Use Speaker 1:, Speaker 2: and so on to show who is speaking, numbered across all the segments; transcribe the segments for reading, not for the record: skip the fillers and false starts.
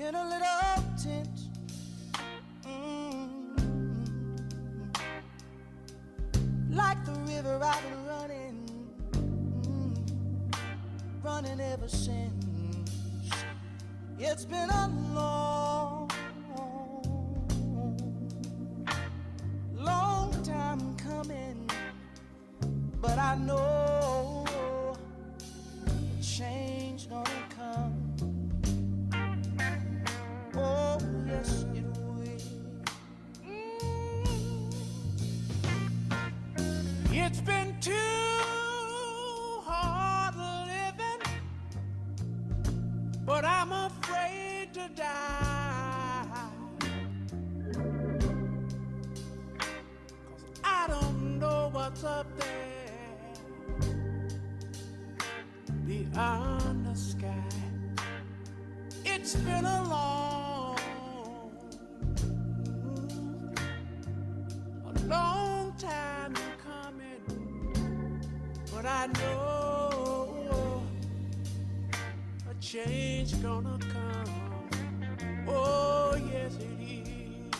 Speaker 1: in a little tent. Like the river I've been running ever since. It's been a long time coming, but I know change gonna come. Oh yes it will. It's been too hard living, but I'm afraid to die. 'Cause I don't know what's up there beyond the sky. It's been a long time coming, but I know a change gonna come. Oh yes it is.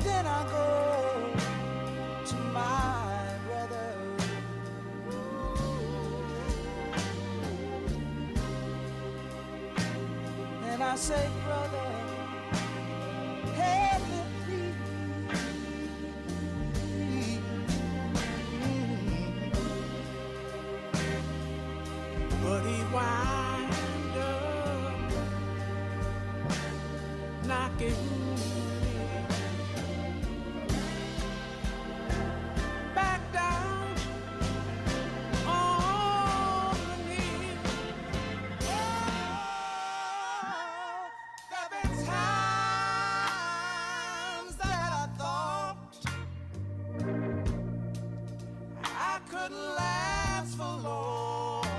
Speaker 1: Then I go to my brother. And I say, brother, help me please. But he wind up knocking back down on the knee. There've been times that I thought I couldn't last for long,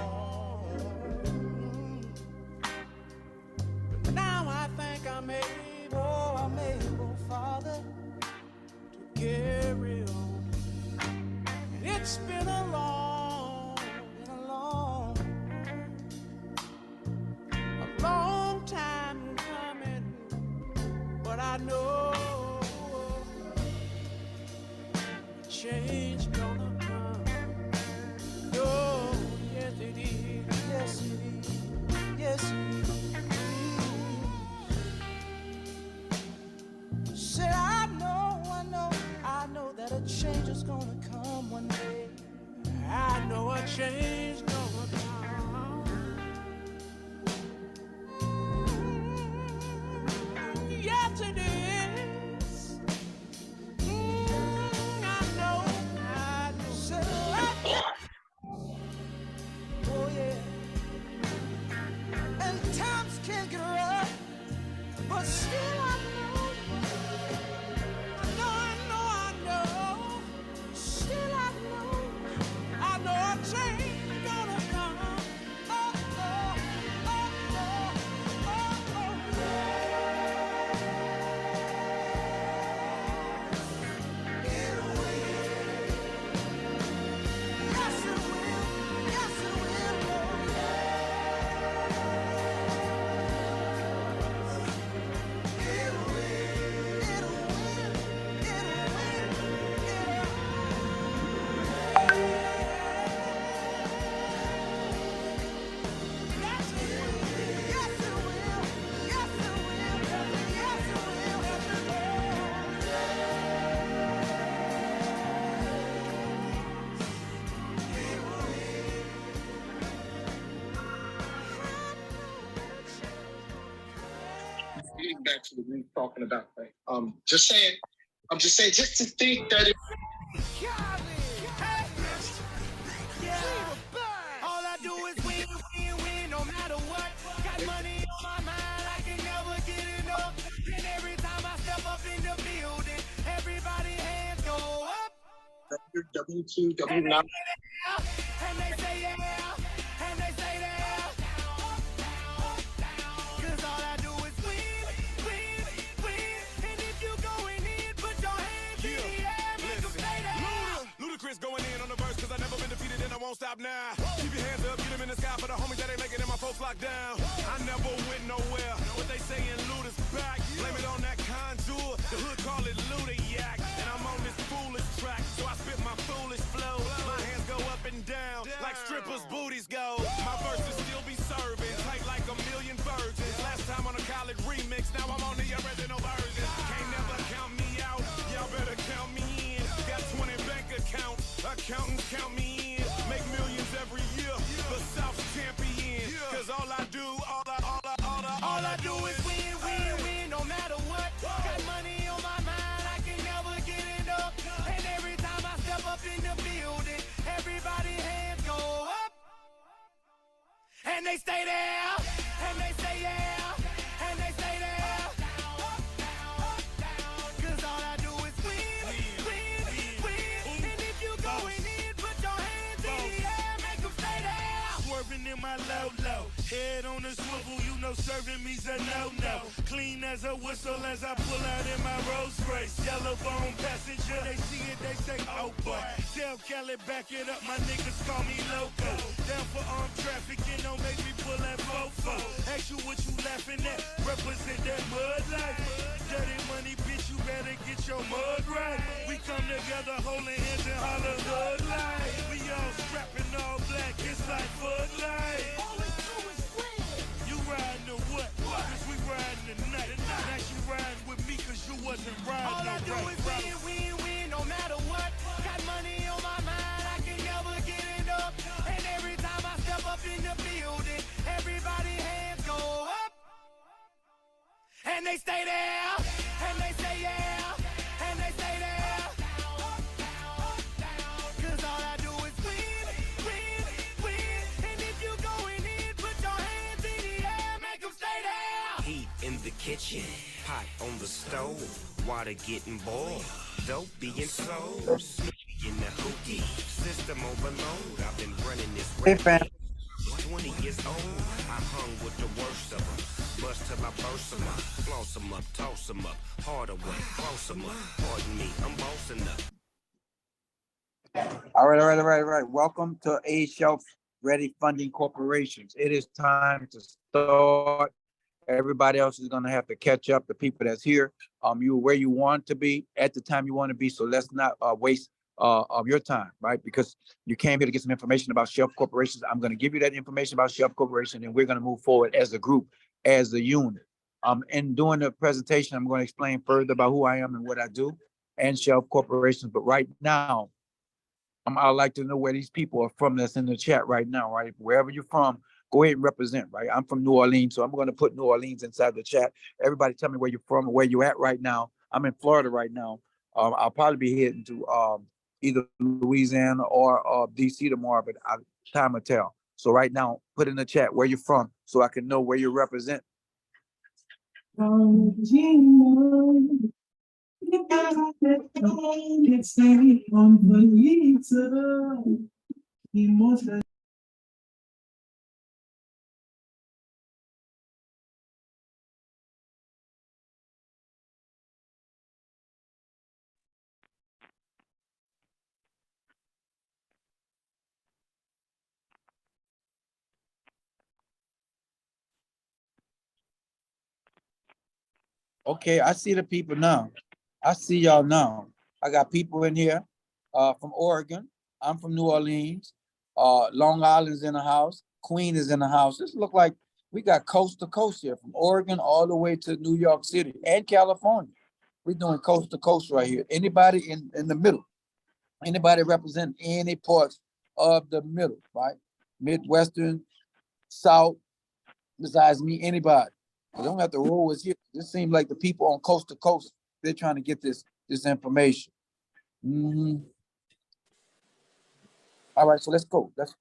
Speaker 1: but now I think I'm able, Father, to carry on. And it's been a long time coming, but I know change gonna come. Oh, yes it is. Yes it is. Yes it is. Said I know that a change is gonna come one day. I know a change gonna come. Yes it is. I know. Said oh yeah. And times can get rough, but still I know. Still I know a change gonna come. Oh, oh, oh, oh, oh, oh. It will. Yes, it will. Yes, it will. It will. It will.
Speaker 2: Getting back to what we were talking about, right? I'm just saying, just to think that it.
Speaker 1: All I do is win, no matter what. Got money on my mind, I can never get enough. And every time I step up in the building, everybody hands go up.
Speaker 2: W2, W9.
Speaker 1: And they say yeah, and they say that. 'Cause all I do is win. And if you going in, put your hands in the air, make them say that.
Speaker 3: Ludacris going in on the verse, 'cause I never been defeated and I won't stop.
Speaker 1: stop now. Keep your hands up, get them in the sky for the homies that ain't making it, my folks locked down. I never went nowhere. What they saying, loot is back. Blame it on that contour. The hood call it Ludiac. And I'm on this foolish track, so I spit my foolish flow. My hands go up and down like strippers' booties go. My verses still be serving, tight like a million virgins. Last time on a college remix, now I'm on the original version. Can't never count me out, y'all better count me in. Got 20 bank accounts, accountants count me in. Make millions every year, the South's champion. Cause all I do is win, win, win, no matter what. Got money on my mind, I can never get enough. And every time I step up in the building, everybody hands go up. And they stay there, and they say yeah, and they stay there. Cause all I do is win, win, win. And if you going in, put your hands in the air, make them stay there.
Speaker 3: Swerving in my low, head on the swivel, you know serving me's a no-no. Clean as a whistle as I pull out in my Rolls Royce. Yellow bone passenger, they see it, they say, oh boy. Tell Kelly, back it up, my niggas call me loco. Down for armed trafficking, don't make me pull that fofo. Ask you what you laughing at, represent that mud life. Dirty money, bitch, you better get your mud right. We come together, holding hands and holler hood life. We all strapping all black, it's like Bud Light. You riding or what? Cause we riding tonight. Now you riding with me cause you wasn't riding.
Speaker 1: All I do is win, win, win, no matter what. Got money on my mind, I can never get enough. And every time I step up in the building, everybody hands go up. And they stay there, and they say yeah, and they stay there. Cause all I do is win, win, win. And if you going in, put your hands in the air, make them stay there.
Speaker 4: Heat in the kitchen, pot on the stove, water getting boiled, dope being sold, Snoopy in the hookie, system overload. I've been running this rap game, 20 years old. I hung with the worst of them. Bust till I burst them up, floss them up, toss them up, harder way, close them up. Pardon me, I'm bossing up.
Speaker 5: All right. Welcome to A Shelf Ready Funding Corporations. It is time to start. Everybody else is gonna have to catch up. The people that's here, you where you want to be at the time you want to be. So let's not waste of your time, right? Because you came here to get some information about Shelf Corporations. I'm gonna give you that information about Shelf Corporation, and we're gonna move forward as a group, as a unit. And during the presentation, I'm going to explain further about who I am and what I do and Shelf Corporations. But right now, I'd like to know where these people are from that's in the chat right now, right? Wherever you're from, go ahead and represent, right? I'm from New Orleans, so I'm going to put New Orleans inside the chat. Everybody tell me where you're from and where you're at right now. I'm in Florida right now. I'll probably be heading to either Louisiana or DC tomorrow, but time will tell. So right now, put in the chat where you're from so I can know where you represent. Okay, I see the people now. I see y'all now. I got people in here from Oregon. I'm from New Orleans. Long Island's in the house. Queen is in the house. This look like we got coast to coast here, from Oregon all the way to New York City and California. We're doing coast to coast right here. Anybody in the middle? Anybody represent any parts of the middle, right? Midwestern, South, besides me, anybody. You don't have to roll us here. This seems like the people on coast to coast, they're trying to get this information. All right, so let's go. Let's.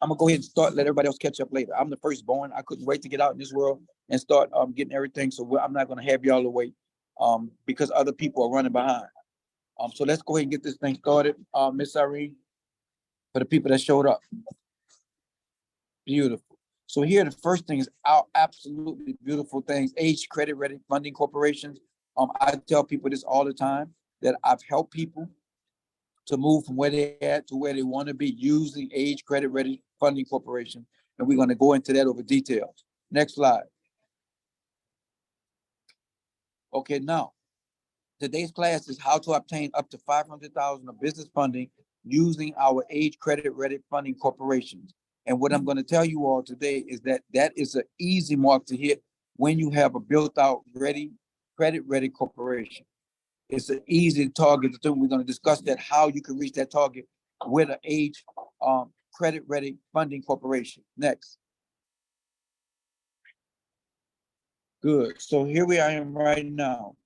Speaker 5: I'm gonna go ahead and start. Let everybody else catch up later. I'm the firstborn. I couldn't wait to get out in this world and start getting everything. So I'm not gonna have y'all away because other people are running behind. So let's go ahead and get this thing started. Miss Irene, for the people that showed up. Beautiful. So here, the first thing is our absolutely beautiful things. Age Credit Ready Funding Corporations. I tell people this all the time, that I've helped people to move from where they're at to where they want to be using Age Credit Ready Funding Corporation. And we're going to go into that over details. Next slide. Okay, now, today's class is how to obtain up to $500,000 of business funding using our Age Credit Ready Funding Corporations. And what I'm going to tell you all today is that that is an easy mark to hit when you have a built-out credit ready corporation. It's an easy target to do. We're going to discuss that, how you can reach that target with an Age Credit Ready Funding Corporation. Next. Good. So here we are right now.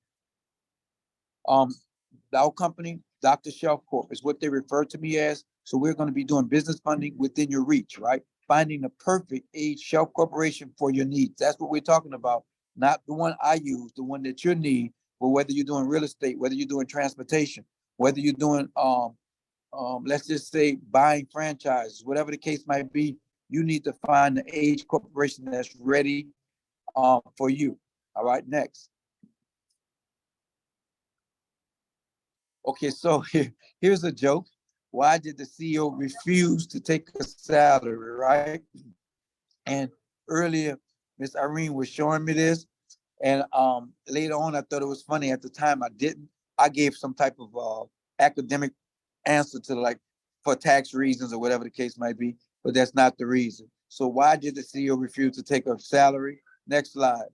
Speaker 5: Our company, Dr. Shelf Corp, is what they refer to me as. So we're going to be doing business funding within your reach, right? Finding the perfect Age Shelf Corporation for your needs. That's what we're talking about. Not the one I use, the one that you need. But whether you're doing real estate, whether you're doing transportation, whether you're doing, let's just say buying franchises, whatever the case might be, you need to find the Age Corporation that's ready for you. All right, next. Okay, so here's a joke. Why did the CEO refuse to take a salary, right? And earlier, Miss Irene was showing me this. And later on, I thought it was funny. At the time, I didn't. I gave some type of academic answer to, like, for tax reasons or whatever the case might be, but that's not the reason. So why did the CEO refuse to take a salary? Next slide.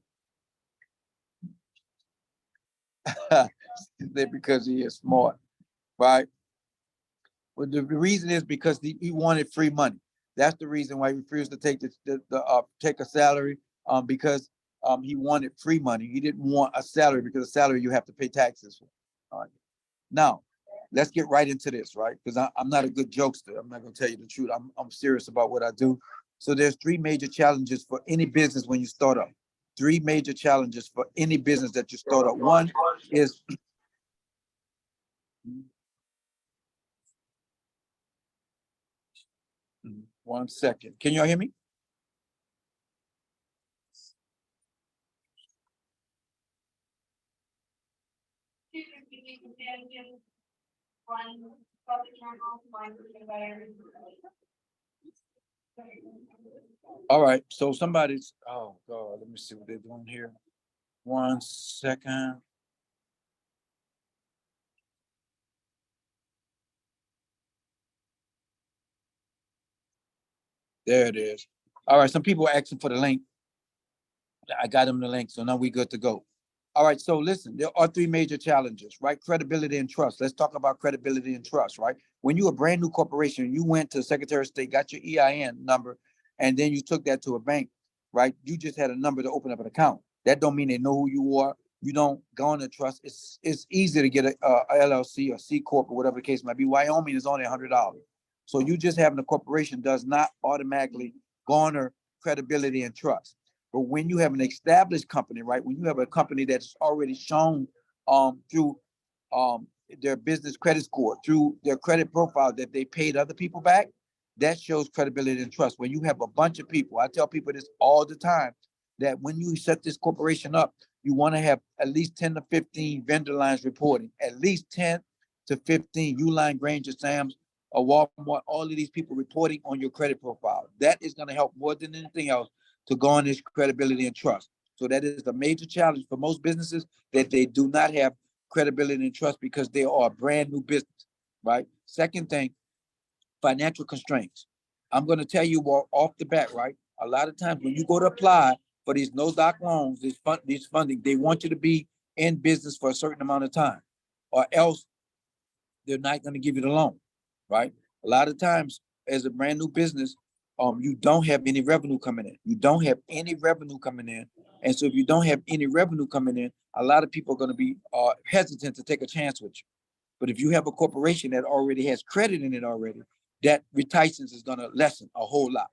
Speaker 5: Because he is smart, right? Well, the reason is because he wanted free money. That's the reason why he refused to take take a salary, because he wanted free money. He didn't want a salary, because a salary you have to pay taxes for. All right. Now, let's get right into this, right? Because I'm not a good jokester. I'm not going to tell you the truth. I'm serious about what I do. So there's 3 major challenges for any business when you start up. 3 major challenges for any business that you start up. One is one second. Can y'all hear me? All right. So somebody's, oh God, let me see what they're doing here. One second. There it is. All right. Some people are asking for the link. I got them the link. So now we good to go. All right. So listen, there are 3 major challenges, right? Credibility and trust. Let's talk about credibility and trust, right? When you're a brand new corporation, you went to the Secretary of State, got your EIN number, and then you took that to a bank, right? You just had a number to open up an account. That don't mean they know who you are. You don't go on the trust. It's easy to get a LLC or C Corp or whatever the case might be. Wyoming is only $100. So you just having a corporation does not automatically garner credibility and trust. But when you have an established company, right? When you have a company that's already shown through their business credit score, through their credit profile, that they paid other people back, that shows credibility and trust. When you have a bunch of people, I tell people this all the time, that when you set this corporation up, you want to have at least 10 to 15 vendor lines reporting, at least 10 to 15 Uline, Grainger, Sam's, or Walmart, all of these people reporting on your credit profile. That is going to help more than anything else to garnish credibility and trust. So that is a major challenge for most businesses, that they do not have credibility and trust because they are a brand new business, right? Second thing, financial constraints. I'm going to tell you off the bat, right? A lot of times when you go to apply for these no-doc loans, these funding, they want you to be in business for a certain amount of time, or else they're not going to give you the loan, right? A lot of times as a brand new business, you don't have any revenue coming in. You don't have any revenue coming in. And so if you don't have any revenue coming in, a lot of people are going to be hesitant to take a chance with you. But if you have a corporation that already has credit in it already, that reticence is going to lessen a whole lot.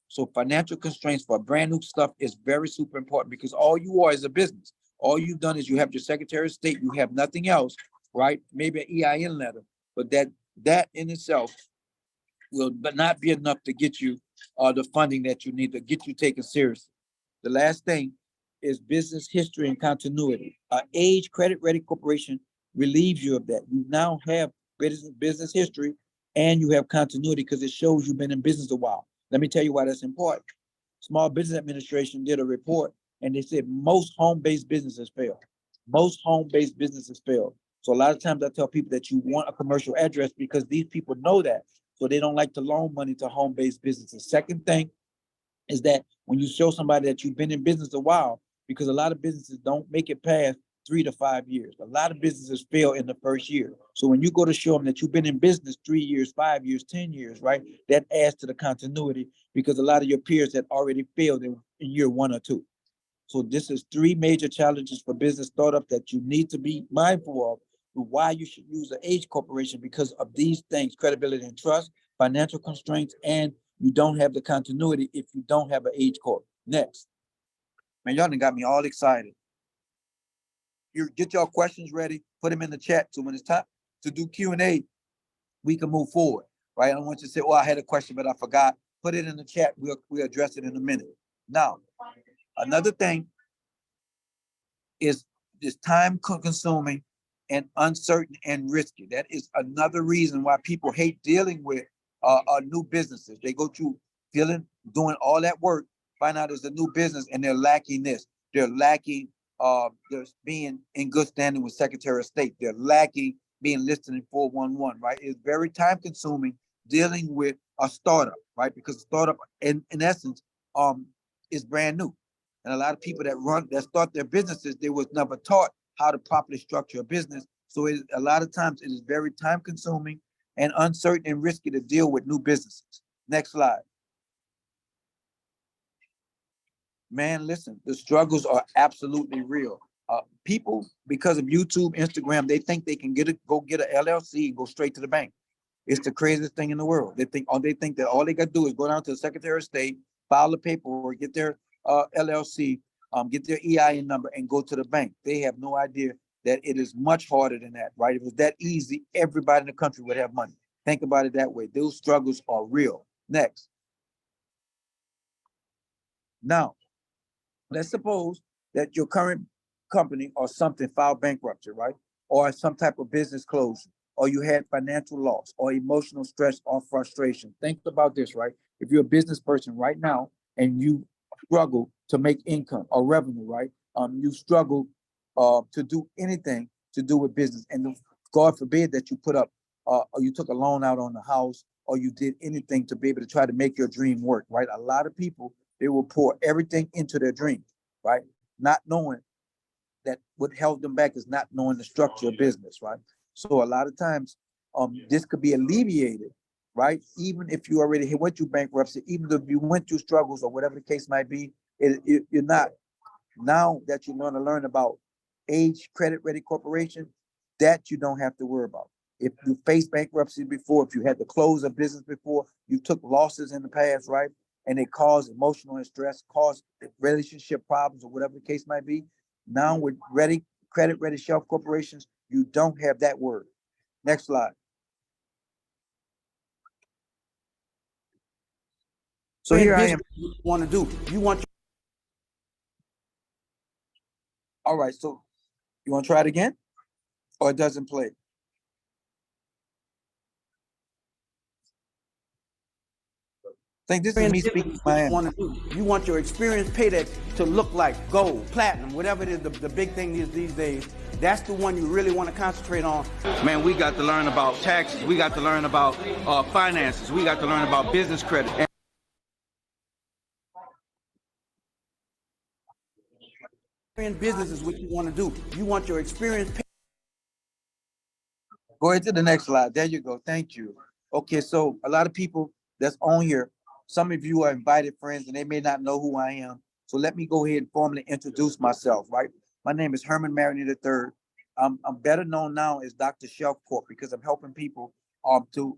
Speaker 5: So financial constraints for brand new stuff is very super important, because all you are is a business. All you've done is you have your Secretary of State, you have nothing else, right? Maybe an EIN letter, but that in itself will but not be enough to get you the funding that you need to get you taken seriously. The last thing is business history and continuity. Age Credit Ready Corporation relieves you of that. You now have business history, and you have continuity because it shows you've been in business a while. Let me tell you why that's important. Small Business Administration did a report and they said most home-based businesses fail. Most home-based businesses fail. So a lot of times I tell people that you want a commercial address because these people know that. So they don't like to loan money to home-based businesses. Second thing is that when you show somebody that you've been in business a while, because a lot of businesses don't make it past 3 to 5 years. A lot of businesses fail in the first year. So when you go to show them that you've been in business 3 years, 5 years, 10 years, right? That adds to the continuity because a lot of your peers had already failed in year 1 or 2. So this is 3 major challenges for business startup that you need to be mindful of why you should use an age corporation because of these things: credibility and trust, financial constraints, and you don't have the continuity if you don't have an age corp. Next. Man, y'all done got me all excited. You get your questions ready, put them in the chat. So when it's time to do Q&A, we can move forward, right? I don't want you to say, oh, I had a question, but I forgot. Put it in the chat. We'll address it in a minute. Now, another thing is time consuming and uncertain and risky. That is another reason why people hate dealing with new businesses. They go through doing all that work, find out it's a new business, and they're lacking this. They're lacking there's being in good standing with Secretary of State. They're lacking being listed in 411, right? It's very time consuming dealing with a startup, right? Because a startup in essence is brand new. And a lot of people that start their businesses, they was never taught how to properly structure a business. So a lot of times it is very time consuming and uncertain and risky to deal with new businesses. Next slide. Man, listen, the struggles are absolutely real. People, because of YouTube, Instagram, they think they can go get an LLC and go straight to the bank. It's the craziest thing in the world. They think that all they got to do is go down to the Secretary of State, file the paperwork, get their LLC, get their EIN number, and go to the bank. They have no idea that it is much harder than that, right? If it was that easy, everybody in the country would have money. Think about it that way. Those struggles are real. Next. Now, let's suppose that your current company or something filed bankruptcy, right? Or some type of business closure, or you had financial loss or emotional stress or frustration. Think about this, right? If you're a business person right now and you struggle to make income or revenue, right? You struggle to do anything to do with business. And God forbid that you put up or you took a loan out on the house or you did anything to be able to try to make your dream work, right? A lot of people, they will pour everything into their dreams, right? Not knowing that what held them back is not knowing the structure of business, right? So a lot of times, this could be alleviated, right? Even if you already went through bankruptcy, even if you went through struggles or whatever the case might be, you're not. Now that you're going to learn about Age Credit Ready Corporation, that you don't have to worry about. If you faced bankruptcy before, if you had to close a business before, you took losses in the past, right? And it caused emotional and stress, caused relationship problems or whatever the case might be. Now with Credit Ready Shelf Corporations, you don't have that word. Next slide. So here I am.
Speaker 6: You want to do? You want?
Speaker 5: All right. So you want to try it again, or it doesn't play? I think this is me speaking.
Speaker 6: You want your experience paycheck to look like gold, platinum, whatever it is. The big thing is these days. That's the one you really want to concentrate on.
Speaker 7: Man, we got to learn about taxes. We got to learn about finances. We got to learn about business credit.
Speaker 6: In business is what you want to do. You want your experience.
Speaker 5: Go ahead to the next slide. There you go. Thank you. Okay, so a lot of people that's on here, some of you are invited friends and they may not know who I am. So let me go ahead and formally introduce myself, right? My name is Herman Maroney III. I'm better known now as Dr. Shelf Corp because I'm helping people to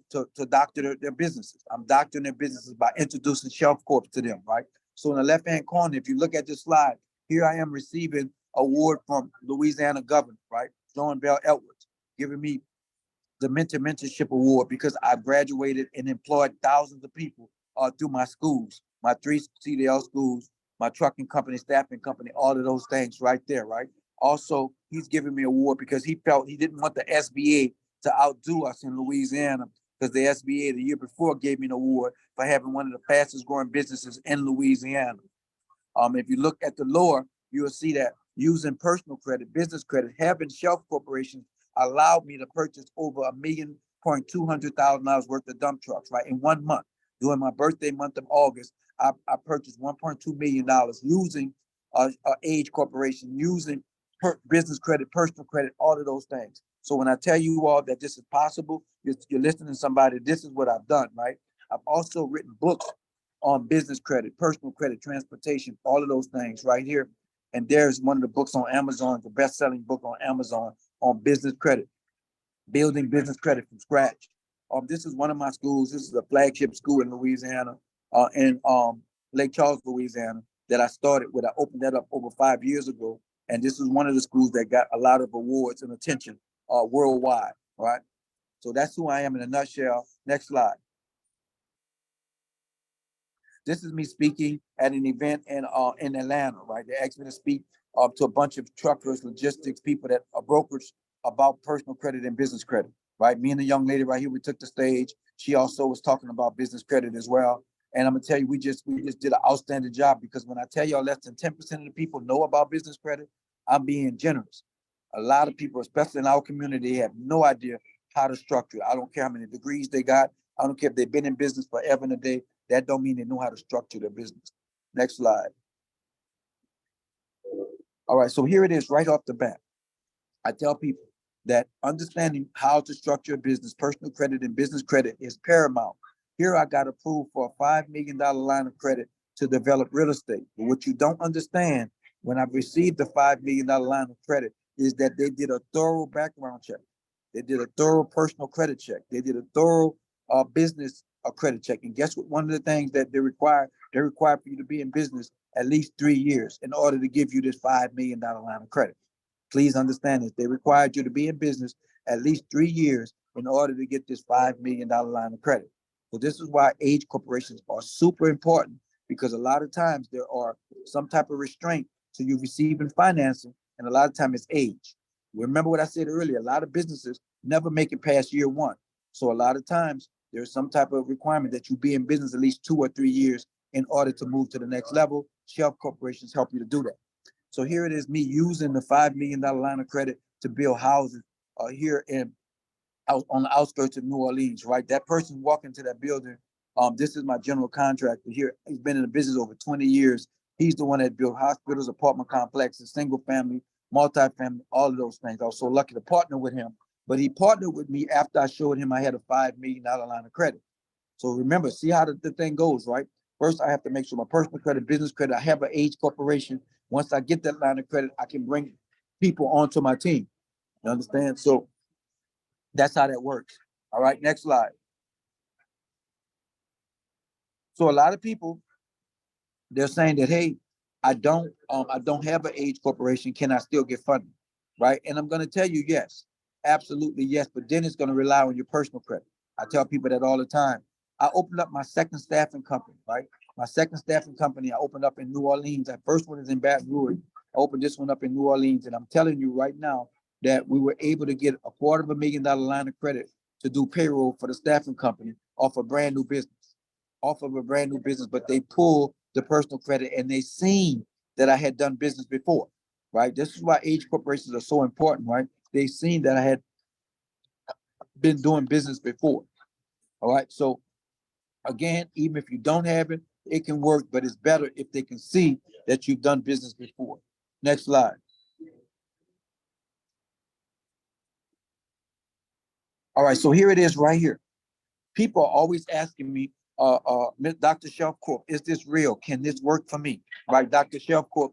Speaker 5: doctor their businesses. I'm doctoring their businesses by introducing Shelf Corp to them, right? So in the left-hand corner, if you look at this slide, here I am receiving award from Louisiana governor, right? John Bell Edwards, giving me the mentorship award because I graduated and employed thousands of people through my schools, my 3 CDL schools, my trucking company, staffing company, all of those things right there, right? Also, he's giving me an award because he felt he didn't want the SBA to outdo us in Louisiana because the SBA the year before gave me an award for having one of the fastest growing businesses in Louisiana. If you look at the lower, you'll see that using personal credit, business credit, having shelf corporations allowed me to purchase over $1,200,000 worth of dump trucks, right? In 1 month, during my birthday month of August, I purchased $1.2 million using age corporation, using business credit, personal credit, all of those things. So when I tell you all that this is possible, you're listening to somebody, this is what I've done, right? I've also written books on business credit, personal credit, transportation, all of those things right here. And there's one of the books on Amazon, the best-selling book on Amazon on business credit, building business credit from scratch. This is one of my schools. This is a flagship school in Louisiana, in Lake Charles, Louisiana, that I started with. I opened that up over 5 years ago. And this is one of the schools that got a lot of awards and attention worldwide, right? So that's who I am in a nutshell. Next slide. This is me speaking at an event in Atlanta, right? They asked me to speak to a bunch of truckers, logistics people that are brokers about personal credit and business credit, right? Me and the young lady right here, we took the stage. She also was talking about business credit as well. And I'm gonna tell you, we just did an outstanding job, because when I tell y'all less than 10% of the people know about business credit, I'm being generous. A lot of people, especially in our community, have no idea how to structure it. I don't care how many degrees they got. I don't care if they've been in business forever and a day. That don't mean they know how to structure their business. Next slide. All right, so here it is right off the bat. I tell people that understanding how to structure a business, personal credit and business credit, is paramount. Here I got approved for a $5 million line of credit to develop real estate. But what you don't understand when I received the $5 million line of credit is that they did a thorough background check. They did a thorough personal credit check. They did a thorough business credit check. And guess what? One of the things that they require for you to be in business at least 3 years in order to give you this $5 million line of credit. Please understand this. They required you to be in business at least 3 years in order to get this $5 million line of credit. So this is why age corporations are super important, because a lot of times there are some type of restraint to you receiving financing, and a lot of times it's age. Remember what I said earlier, a lot of businesses never make it past year 1. So a lot of times there's some type of requirement that you be in business at least 2 or 3 years in order to move to the next level. Shelf corporations help you to do that. So here it is, me using the $5 million line of credit to build houses here out on the outskirts of New Orleans, right? That person walking to that building, this is my general contractor here. He's been in the business over 20 years. He's the one that built hospitals, apartment complexes, single family, multifamily, all of those things. I was so lucky to partner with him. But he partnered with me after I showed him I had a $5 million line of credit. So remember, see how the thing goes, right? First, I have to make sure my personal credit, business credit, I have an age corporation. Once I get that line of credit, I can bring people onto my team. You understand? So that's how that works. All right, next slide. So a lot of people, they're saying that, hey, I don't have an age corporation. Can I still get funding? Right? And I'm going to tell you, yes, absolutely yes. But then it's going to rely on your personal credit. I tell people that all the time. I opened up my second staffing company, right? My second staffing company I opened up in New Orleans. That first one is in Baton Rouge. I opened this one up in New Orleans. And I'm telling you right now that we were able to get a $250,000 line of credit to do payroll for the staffing company off a brand new business. But they pulled the personal credit and they seen that I had done business before, right? This is why age corporations are so important, right? They seen that I had been doing business before. All right. So again, even if you don't have it, it can work, but it's better if they can see that you've done business before. Next slide. All right. So here it is right here. People are always asking me, Dr. Shelf Corp, is this real? Can this work for me? Right, Dr. Shelf Corp,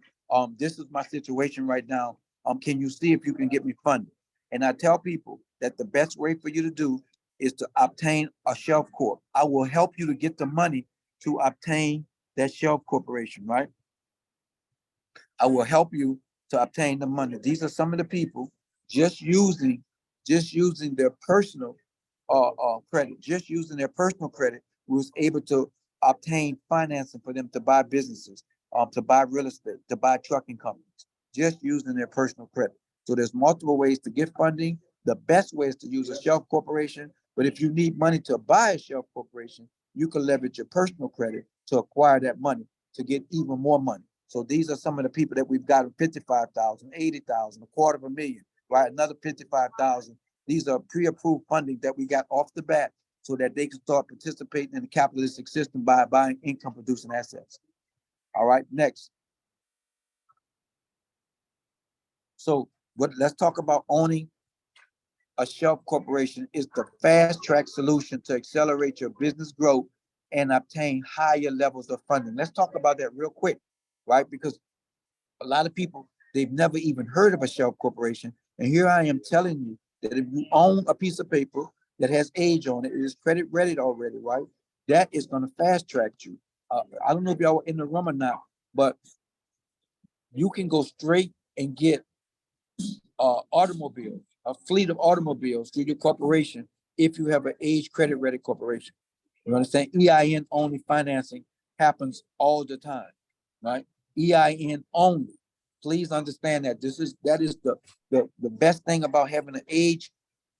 Speaker 5: this is my situation right now. Can you see if you can get me funded? And I tell people that the best way for you to do is to obtain a Shelf Corp. I will help you to get the money to obtain that Shelf Corporation, right? I will help you to obtain the money. These are some of the people just using their personal credit, just using their personal credit, was able to obtain financing for them to buy businesses, to buy real estate, to buy trucking companies, just using their personal credit. So there's multiple ways to get funding. The best way is to use a shelf corporation, but if you need money to buy a shelf corporation, you can leverage your personal credit to acquire that money to get even more money. So these are some of the people that we've gotten 55,000, 80,000, $250,000, right? Another 55,000. These are pre-approved funding that we got off the bat so that they can start participating in the capitalistic system by buying income producing assets. All right, next. So let's talk about owning a shelf corporation. Is the fast track solution to accelerate your business growth and obtain higher levels of funding. Let's talk about that real quick, right? Because a lot of people, they've never even heard of a shelf corporation. And here I am telling you that if you own a piece of paper that has age on it, it is credit ready already, right? That is going to fast track you. I don't know if y'all were in the room or not, but you can go straight and get automobiles, a fleet of automobiles through your corporation if you have an age credit ready corporation. You understand? EIN only financing happens all the time, right? EIN only. Please understand that that is the best thing about having an age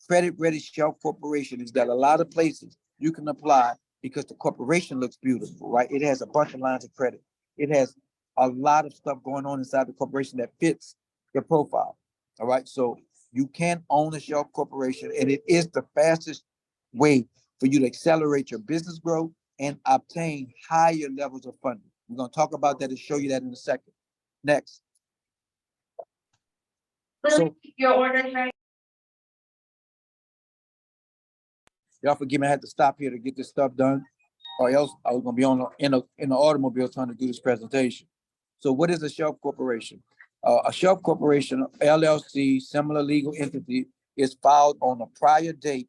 Speaker 5: credit ready shelf corporation is that a lot of places you can apply because the corporation looks beautiful, right? It has a bunch of lines of credit. It has a lot of stuff going on inside the corporation that fits your profile. All right. So you can own a shelf corporation, and it is the fastest way for you to accelerate your business growth and obtain higher levels of funding. We're going to talk about that and show you that in a second. Next. So
Speaker 8: your orders right.
Speaker 5: Y'all forgive me, I had to stop here to get this stuff done, or else I was going to be in the automobile trying to do this presentation. So what is a shelf corporation? A shelf corporation, LLC, similar legal entity, is filed on a prior date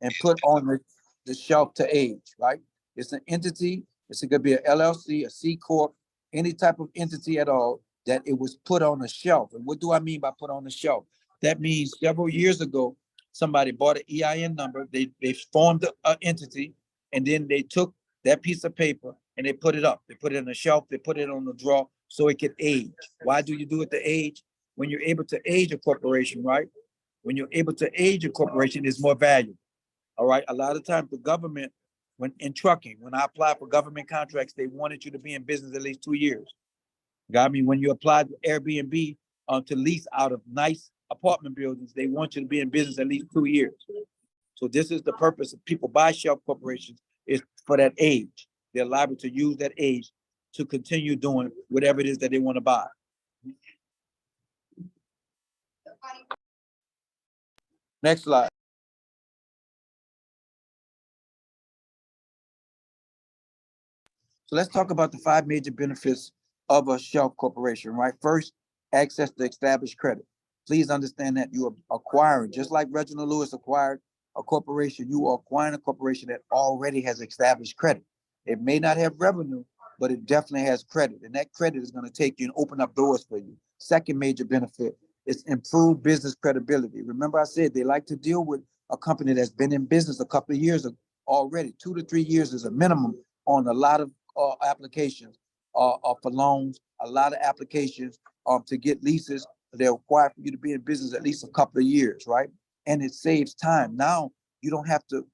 Speaker 5: and put on the shelf to age, right? It's an entity. It's going to be an LLC, a C Corp, any type of entity at all that it was put on a shelf. And what do I mean by put on the shelf? That means several years ago, somebody bought an EIN number, they formed an entity, and then they took that piece of paper and they put it up. They put it on the shelf, they put it on the drawer so it could age. Why do you do it to age? When you're able to age a corporation, right? When you're able to age a corporation, it's more valuable. All right. A lot of times the government, when in trucking, when I applied for government contracts, they wanted you to be in business at least 2 years. Got me? When you applied to Airbnb to lease out of nice apartment buildings, they want you to be in business at least 2 years. So this is the purpose of people buy shelf corporations, is for that age. They're liable to use that age to continue doing whatever it is that they want to buy. Next slide. So let's talk about the 5 major benefits of a shelf corporation, right? First, access to established credit. Please understand that you are acquiring, just like Reginald Lewis acquired a corporation, you are acquiring a corporation that already has established credit. It may not have revenue, but it definitely has credit. And that credit is going to take you and open up doors for you. Second major benefit is improved business credibility. Remember I said they like to deal with a company that's been in business a couple of years already. 2 to 3 years is a minimum on a lot of applications for loans, a lot of applications to get leases. They're required for you to be in business at least a couple of years, right? And it saves time. Now you don't have to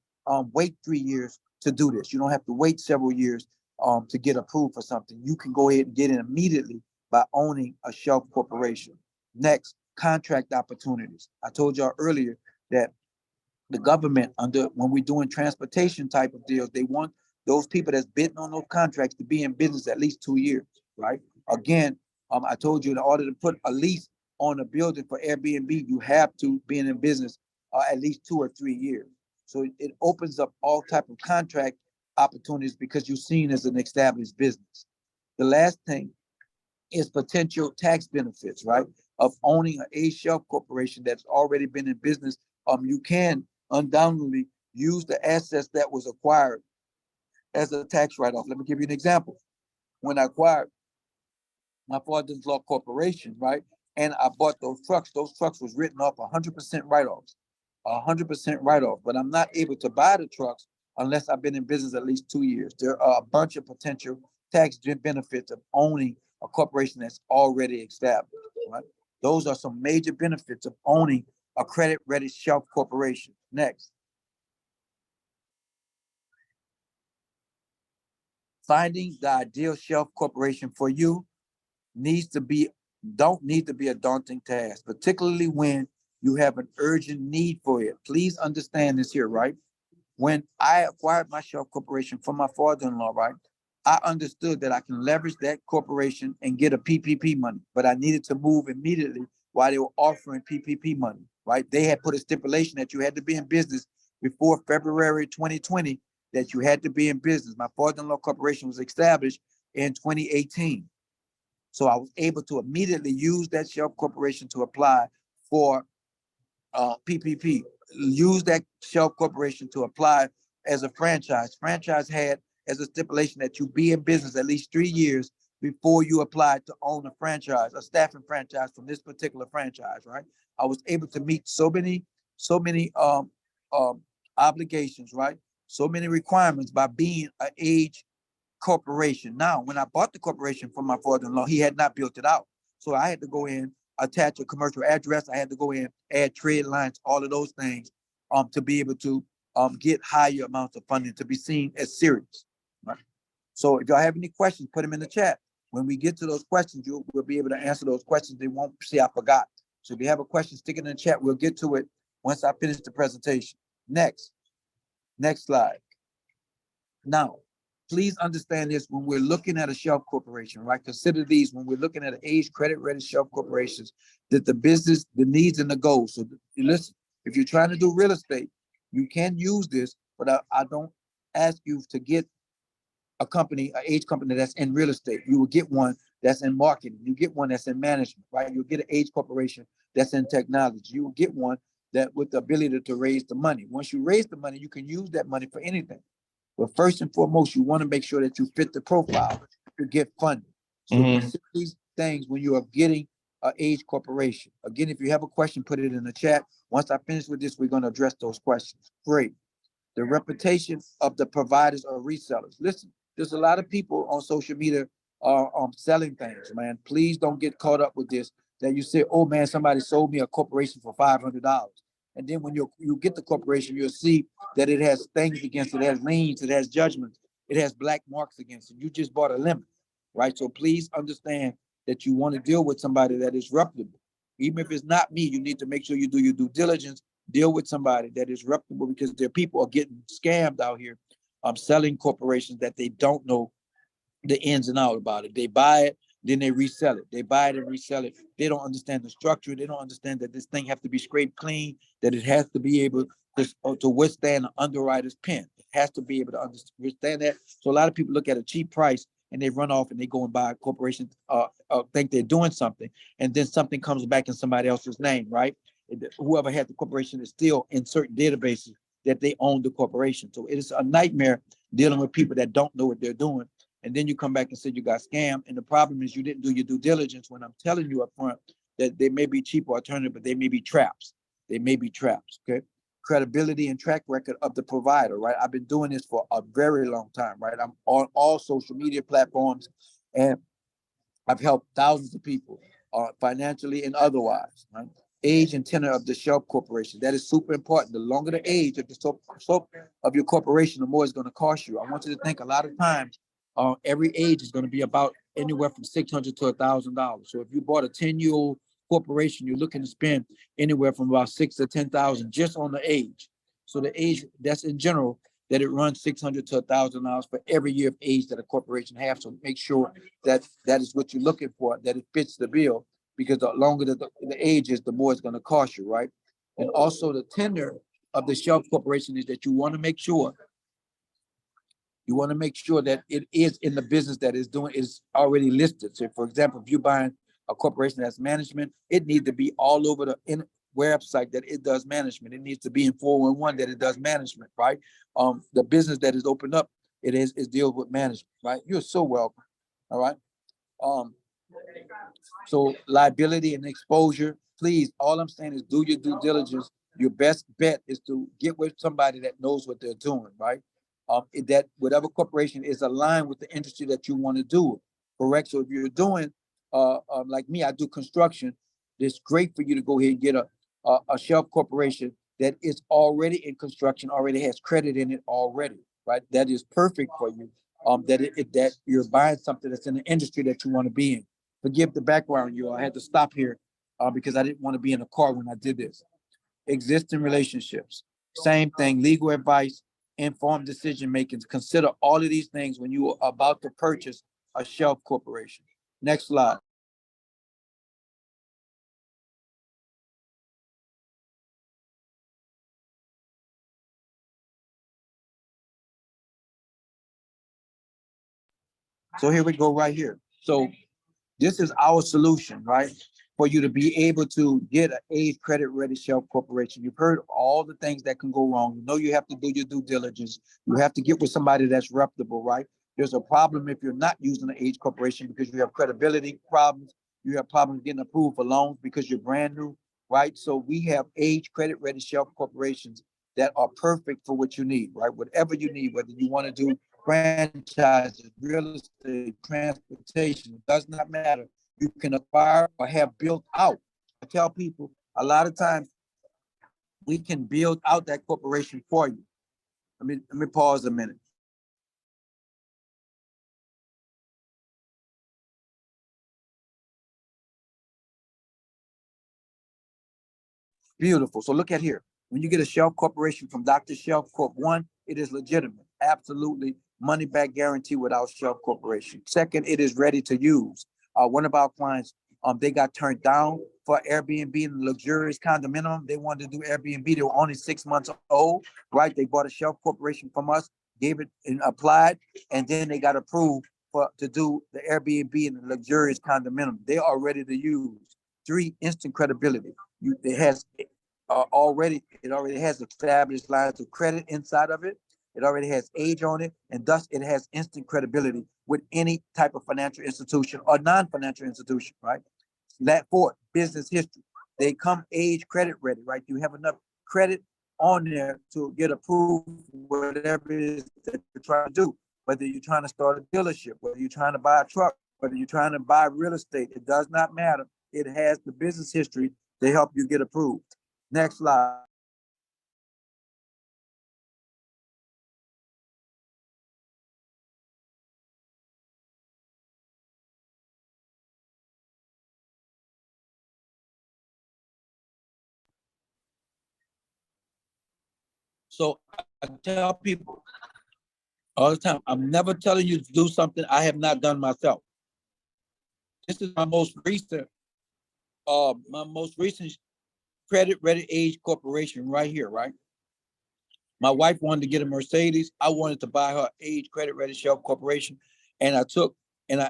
Speaker 5: wait 3 years to do this. You don't have to wait several years to get approved for something. You can go ahead and get in immediately by owning a shelf corporation. Next, contract opportunities. I told y'all earlier that the government, when we're doing transportation type of deals, they want those people that's bidding on those contracts to be in business at least 2 years, right? Again, I told you in order to put a lease on a building for Airbnb, you have to be in business at least 2 or 3 years. So it opens up all type of contract opportunities because you're seen as an established business. The last thing is potential tax benefits, right? Of owning a shelf corporation that's already been in business. You can undoubtedly use the assets that was acquired as a tax write-off. Let me give you an example. When I acquired my father's law corporation, right? And I bought those trucks was written off 100% write-offs, 100% write-off. But I'm not able to buy the trucks unless I've been in business at least 2 years. There are a bunch of potential tax benefits of owning a corporation that's already established, right? Those are some major benefits of owning a credit ready shelf corporation. Next. Finding the ideal shelf corporation for you don't need to be a daunting task, particularly when you have an urgent need for it. Please understand this here, right? When I acquired my shelf corporation from my father-in-law, right, I understood that I can leverage that corporation and get a PPP money, but I needed to move immediately while they were offering PPP money, right? They had put a stipulation that you had to be in business before February 2020, that you had to be in business. My father-in-law corporation was established in 2018. So I was able to immediately use that shelf corporation to apply for PPP. Use that shelf corporation to apply as a franchise. Franchise had as a stipulation that you be in business at least 3 years before you apply to own a franchise, a staffing franchise from this particular franchise, right? I was able to meet so many obligations, right? So many requirements by being an age corporation. Now, when I bought the corporation from my father-in-law, he had not built it out. So I had to go in, attach a commercial address. I had to go in, add trade lines, all of those things, to be able to get higher amounts of funding to be seen as serious. Right? So if y'all have any questions, put them in the chat. When we get to those questions, we'll be able to answer those questions. They won't say I forgot. So if you have a question, stick it in the chat. We'll get to it once I finish the presentation. Next slide. Now, please understand this when we're looking at a shelf corporation, right? Consider these when we're looking at age credit ready shelf corporations, that the business, the needs and the goals. So listen, if you're trying to do real estate, you can use this, but I don't ask you to get a company, an age company that's in real estate. You will get one that's in marketing. You get one that's in management, right? You'll get an age corporation that's in technology. You will get one that with the ability to raise the money. Once you raise the money, you can use that money for anything. But first and foremost, you want to make sure that you fit the profile to get funding. So consider these things when you are getting an age corporation. Again, if you have a question, put it in the chat. Once I finish with this, we're going to address those questions. Great. The reputation of the providers or resellers. Listen, there's a lot of people on social media selling things, man. Please don't get caught up with this, that you say, oh man, somebody sold me a corporation for $500. And then when you get the corporation, you'll see that it has things against it, it has liens, it has judgments, it has black marks against it. You just bought a lemon, right? So please understand that you want to deal with somebody that is reputable. Even if it's not me, you need to make sure you do your due diligence, deal with somebody that is reputable, because there are people are getting scammed out here, selling corporations that they don't know the ins and outs about it. They buy it, then they resell it. They buy it and resell it. They don't understand the structure. They don't understand that this thing has to be scraped clean, that it has to be able to withstand an underwriter's pen. It has to be able to understand that. So a lot of people look at a cheap price and they run off and they go and buy a corporation, think they're doing something, and then something comes back in somebody else's name, right? Whoever had the corporation is still in certain databases that they own the corporation. So it is a nightmare dealing with people that don't know what they're doing. And then you come back and say you got scammed. And the problem is you didn't do your due diligence when I'm telling you up front that they may be cheap alternative, but they may be traps. They may be traps, okay? Credibility and track record of the provider, right? I've been doing this for a very long time, right? I'm on all social media platforms and I've helped thousands of people financially and otherwise, right? Age and tenure of the shelf corporation. That is super important. The longer the age of the scope of your corporation, the more it's going to cost you. I want you to think a lot of times, every age is going to be about anywhere from $600 to $1,000. So if you bought a 10-year-old corporation, you're looking to spend anywhere from about $6,000 to $10,000 just on the age. So the age, that's in general, that it runs $600 to $1,000 for every year of age that a corporation has. So make sure that that is what you're looking for, that it fits the bill, because the longer the age is, the more it's going to cost you, right? And also the tenure of the shelf corporation is that you want to make sure that it is in the business that is already listed. So for example, if you're buying a corporation that's management, it needs to be all over the website that it does management. It needs to be in 411 that it does management, right? The business that is opened up, it is deals with management, right? You're so welcome. All right. So liability and exposure, please, all I'm saying is do your due diligence. Your best bet is to get with somebody that knows what they're doing, right? That whatever corporation is aligned with the industry that you want to do, correct? So if you're doing, like me, I do construction, it's great for you to go ahead and get a shelf corporation that is already in construction, already has credit in it already, right? That is perfect for you. That you're buying something that's in the industry that you want to be in. Forgive the background, you all. I had to stop here because I didn't want to be in a car when I did this. Existing relationships, same thing. Legal advice, informed decision making. Consider all of these things when you are about to purchase a shelf corporation. Next slide. So here we go right here. So this is our solution, right? For you to be able to get an age credit ready shelf corporation. You've heard all the things that can go wrong. You know you have to do your due diligence. You have to get with somebody that's reputable, right? There's a problem if you're not using an age corporation because you have credibility problems. You have problems getting approved for loans because you're brand new, right? So we have age credit ready shelf corporations that are perfect for what you need, right? Whatever you need, whether you want to do franchises, real estate, transportation, it does not matter. You can acquire or have built out. I tell people a lot of times we can build out that corporation for you. Let me pause a minute. Beautiful. So look at here. When you get a shelf corporation from Dr. Shelf Corp, one, it is legitimate. Absolutely money back guarantee without shelf corporation. Second, it is ready to use. One of our clients, they got turned down for Airbnb in the luxurious condominium. They wanted to do Airbnb. They were only 6 months old, right? They bought a shelf corporation from us, gave it and applied, and then they got approved to do the Airbnb in the luxurious condominium. They are ready to use. Three, instant credibility. It already has established lines of credit inside of it. It already has age on it, and thus it has instant credibility with any type of financial institution or non-financial institution, right? That fourth, business history. They come age credit ready, right? You have enough credit on there to get approved, whatever it is that you're trying to do. Whether you're trying to start a dealership, whether you're trying to buy a truck, whether you're trying to buy real estate, it does not matter. It has the business history to help you get approved. Next slide. So I tell people all the time, I'm never telling you to do something I have not done myself. This is my most recent credit ready age corporation right here, right? My wife wanted to get a Mercedes. I wanted to buy her age credit ready shelf corporation. And I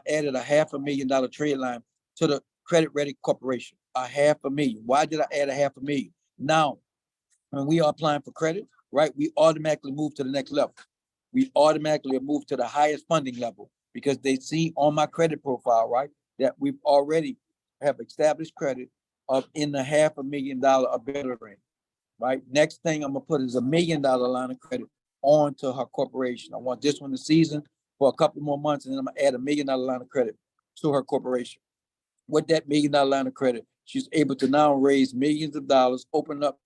Speaker 5: added a $500,000 trade line to the credit ready corporation. $500,000. Why did I add $500,000? Now, when we are applying for credit, right, we automatically move to the next level. We automatically move to the highest funding level because they see on my credit profile, right, that we've already have established credit of in the $500,000 or better range, right? Next thing I'm gonna put is $1 million line of credit onto her corporation. I want this one to season for a couple more months, and then I'm gonna add $1 million line of credit to her corporation. With that $1 million line of credit, she's able to now raise millions of dollars, open up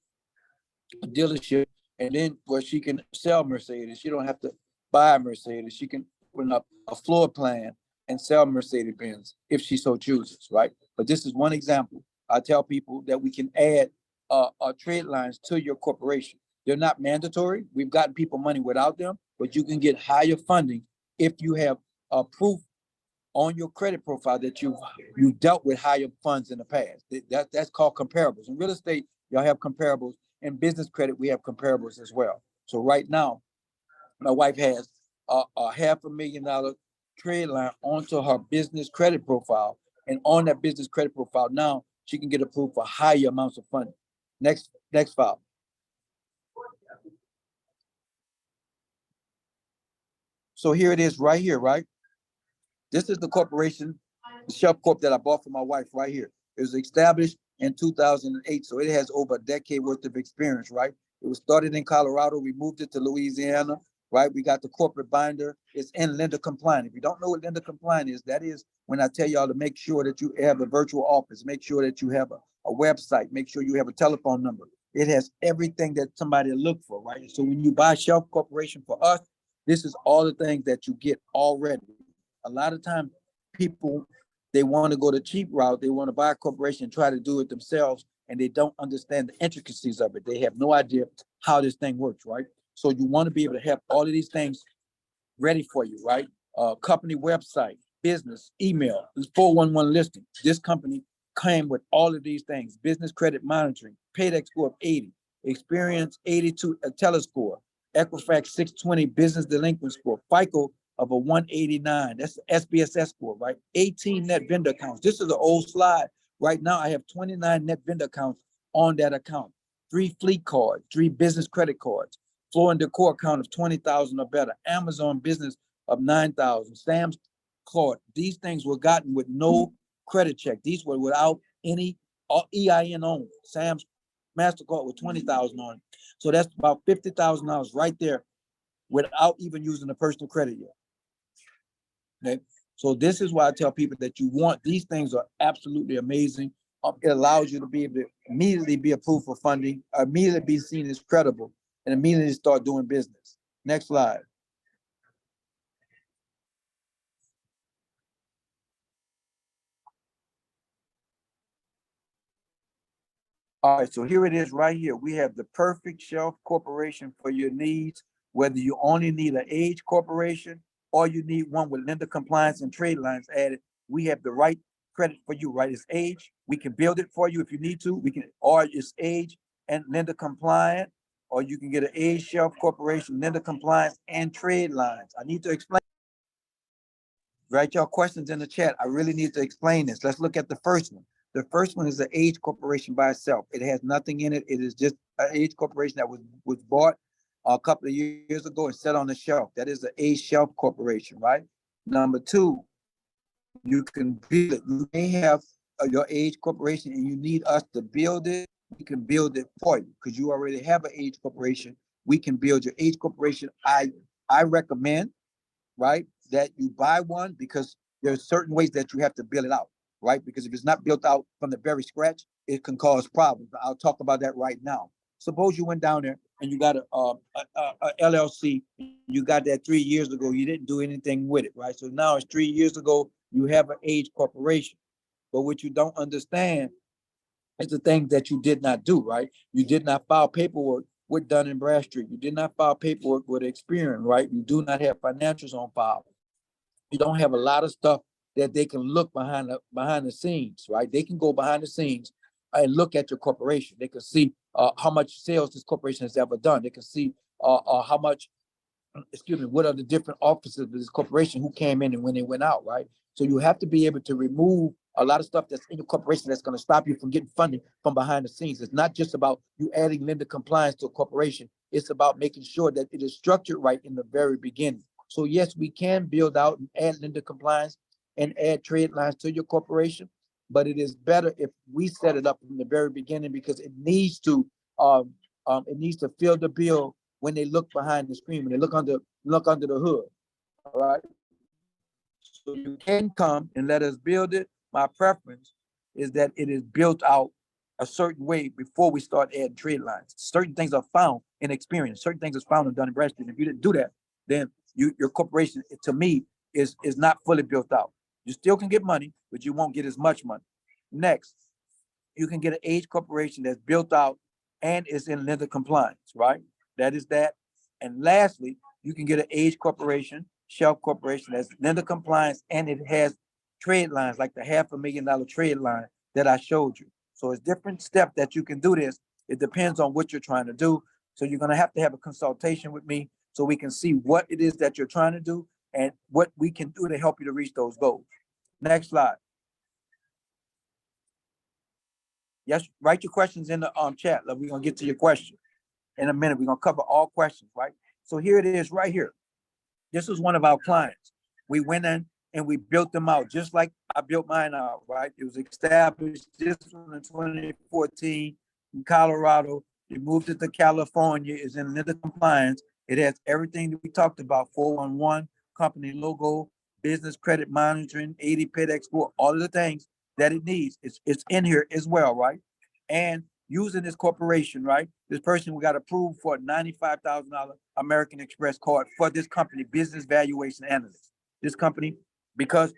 Speaker 5: a dealership, and then where she can sell Mercedes. She don't have to buy a Mercedes. She can open up a floor plan and sell Mercedes Benz if she so chooses, right? But this is one example. I tell people that we can add trade lines to your corporation. They're not mandatory. We've gotten people money without them, but you can get higher funding if you have proof on your credit profile that you've dealt with higher funds in the past. That's called comparables. In real estate, y'all have comparables. In business credit, we have comparables as well. So right now, my wife has a $500,000 trade line onto her business credit profile. And on that business credit profile, now she can get approved for higher amounts of funding. Next file. So here it is right here, right? This is the corporation, the Shelf Corp that I bought for my wife right here. It was established in 2008, so it has over a decade worth of experience, right? It was started in Colorado. We moved it to Louisiana, right? We got the corporate binder. It's in lender compliant. If you don't know what lender compliant is, that is when I tell y'all to make sure that you have a virtual office, make sure that you have a website. Make sure you have a telephone number. It has everything that somebody look for, right? So when you buy Shelf Corporation for us, this is all the things that you get already. A lot of times people, they want to go the cheap route. They want to buy a corporation and try to do it themselves, and they don't understand the intricacies of it. They have no idea how this thing works, right? So you want to be able to have all of these things ready for you, right? Company website, business, email, 411 listing. This company came with all of these things: business credit monitoring, paydex score of 80, experience 82, a telescore, Equifax 620 business delinquent score, FICO of a 189. That's the SBSS score, right? 18 net vendor accounts. This is an old slide. Right now, I have 29 net vendor accounts on that account. 3 fleet cards, 3 business credit cards, Floor and Decor account of 20,000 or better, Amazon business of 9,000, Sam's Club. These things were gotten with no credit check. These were without any EIN on. Sam's MasterCard with 20,000 on it. So that's about $50,000 right there without even using the personal credit yet. Okay. So this is why I tell people that you want, these things are absolutely amazing. It allows you to be able to immediately be approved for funding, immediately be seen as credible, and immediately start doing business. Next slide. All right, so here it is right here. We have the perfect Shelf Corporation for your needs, whether you only need an age corporation or you need one with lender compliance and trade lines added. We have the right credit for you, right? It's age. We can build it for you if you need to. We can, or it's age and lender compliant, or you can get an age Shelf Corporation, lender compliance and trade lines. I need to explain. Write your questions in the chat. I really need to explain this. Let's look at the first one. The first one is the age corporation by itself. It has nothing in it. It is just an age corporation that was bought a couple of years ago and set on the shelf. That is the age Shelf Corporation, right? Number two, you can build it. You may have your age corporation and you need us to build it. We can build it for you because you already have an age corporation. We can build your age corporation. I recommend, right, that you buy one because there's certain ways that you have to build it out, right? Because if it's not built out from the very scratch, it can cause problems. I'll talk about that right now. Suppose you went down there and you got a LLC, you got that 3 years ago, you didn't do anything with it, right? So now it's 3 years ago, you have an age corporation. But what you don't understand is the things that you did not do, right? You did not file paperwork with Dun & Bradstreet. You did not file paperwork with Experian, right? You do not have financials on file. You don't have a lot of stuff that they can look behind the scenes, right? They can go behind the scenes and look at your corporation. They can see how much sales this corporation has ever done. They can see how much, what are the different offices of this corporation, who came in and when they went out, right? So you have to be able to remove a lot of stuff that's in your corporation that's going to stop you from getting funding from behind the scenes. It's not just about you adding lender compliance to a corporation. It's about making sure that it is structured right in the very beginning. So yes, we can build out and add lender compliance and add trade lines to your corporation, but it is better if we set it up from the very beginning because it needs to fill the bill when they look behind the screen, when they look under the hood. All right. So you can come and let us build it. My preference is that it is built out a certain way before we start adding trade lines. Certain things are found in Experian. Certain things are found in Dun & Bradstreet. If you didn't do that, then your corporation, to me, is not fully built out. You still can get money, but you won't get as much money. Next, you can get an age corporation that's built out and is in lender compliance, right? That is that. And lastly, you can get an age corporation, Shelf Corporation that's lender compliance, and it has trade lines like the $500,000 trade line that I showed you. So it's different steps that you can do this. It depends on what you're trying to do. So you're going to have a consultation with me so we can see what it is that you're trying to do and what we can do to help you to reach those goals. Next slide. Yes, write your questions in the chat. We're going to get to your question in a minute. We're going to cover all questions, right? So here it is right here. This is one of our clients. We went in and we built them out just like I built mine out, right? It was established this one in 2014 in Colorado. They moved it to California. It's in lender compliance. It has everything that we talked about: 411, company logo, business credit monitoring, 80 paydex score, all of the things that it needs. It's in here as well, right? And using this corporation, right? This person we got approved for a $95,000 American Express card for this company, Business Valuation Analyst. This company, because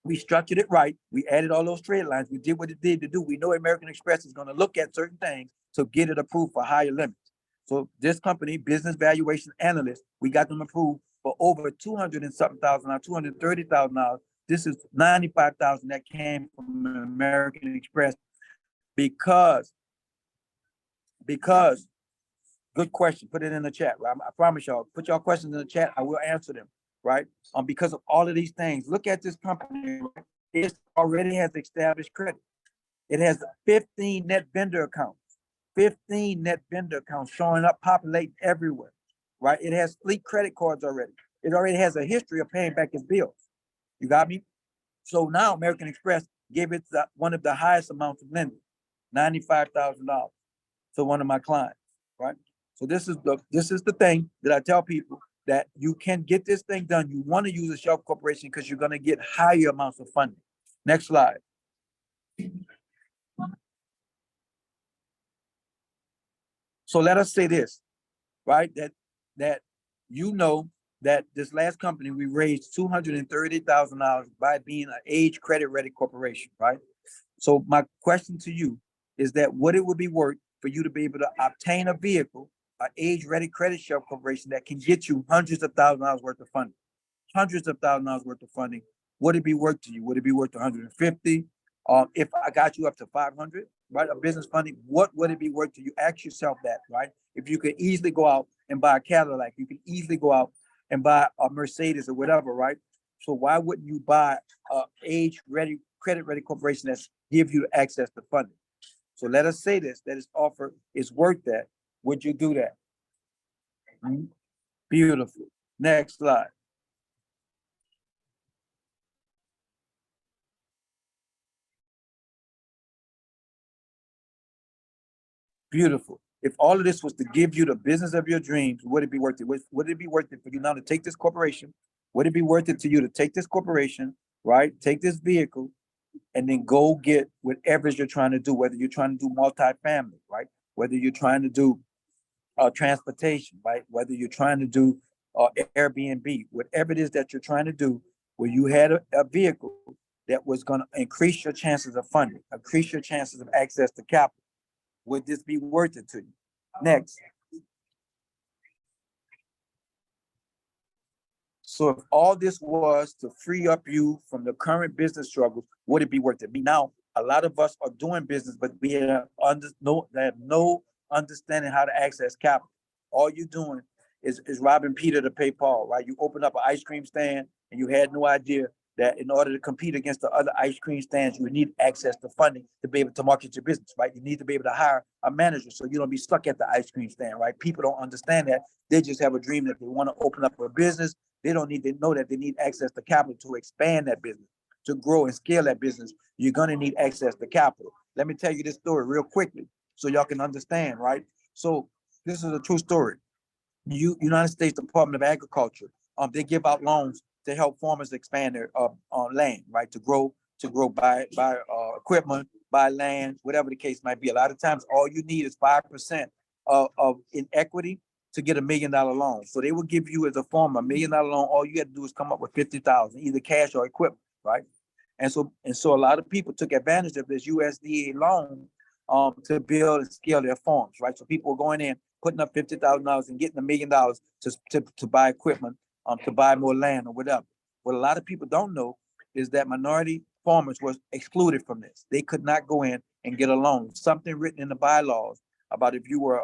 Speaker 5: we structured it right, we added all those trade lines, we did what it did to do. We know American Express is going to look at certain things to get it approved for higher limits. So this company, Business Valuation Analyst, we got them approved for over 200 and something thousand, $230,000. This is 95,000 that came from American Express because, good question, put it in the chat, right? I promise y'all, put y'all questions in the chat, I will answer them, right? Because of all of these things, look at this company, right? It already has established credit. It has 15 net vendor accounts, 15 net vendor accounts showing up, populating everywhere, right? It has fleet credit cards already. It already has a history of paying back its bills. You got me? So now American Express gave it one of the highest amounts of lending, $95,000 to one of my clients, right? So this is the thing that I tell people, that you can get this thing done. You want to use a shelf corporation because you're going to get higher amounts of funding. Next slide. So let us say this, right? That you know that this last company, we raised $230,000 by being an age credit ready corporation, right? So my question to you is that what it would be worth for you to be able to obtain a vehicle, an age ready credit shelf corporation that can get you hundreds of thousands of dollars worth of funding, hundreds of thousands of dollars worth of funding. Would it be worth to you? Would it be worth 150? If I got you up to 500, right? A business funding, what would it be worth to you? Ask yourself that, right? If you could easily go out and buy a Cadillac, you can easily go out and buy a Mercedes or whatever, right? So why wouldn't you buy a age ready, credit ready corporation that's give you access to funding? So let us say this, that its offer is worth that. Would you do that? Beautiful. Next slide. Beautiful. If all of this was to give you the business of your dreams, would it be worth it? Would it be worth it for you now to take this corporation? Would it be worth it to you to take this corporation, right? Take this vehicle and then go get whatever you're trying to do, whether you're trying to do multifamily, right? Whether you're trying to do transportation, right? Whether you're trying to do Airbnb, whatever it is that you're trying to do, where you had a vehicle that was going to increase your chances of funding, increase your chances of access to capital. Would this be worth it to you? Next. So if all this was to free up you from the current business struggles, would it be worth it? Now, a lot of us are doing business, but we have no understanding how to access capital. All you're doing is robbing Peter to pay Paul, right? You open up an ice cream stand and you had no idea that in order to compete against the other ice cream stands, you need access to funding to be able to market your business, right? You need to be able to hire a manager so you don't be stuck at the ice cream stand, right? People don't understand that. They just have a dream that they want to open up a business. They don't need to know that they need access to capital to expand that business, to grow and scale that business. You're going to need access to capital. Let me tell you this story real quickly so y'all can understand, right? So this is a true story. United States Department of Agriculture, they give out loans to help farmers expand their land, right? To grow, buy equipment, buy land, whatever the case might be. A lot of times, all you need is 5% of in equity to get $1 million loan. So they will give you as a farmer $1 million loan. All you have to do is come up with 50,000, either cash or equipment, right? And so a lot of people took advantage of this USDA loan to build and scale their farms, right? So people were going in, putting up $50,000 and getting $1 million to buy equipment, to buy more land or whatever. What a lot of people don't know is that minority farmers was excluded from this. They could not go in and get a loan. Something written in the bylaws about if you were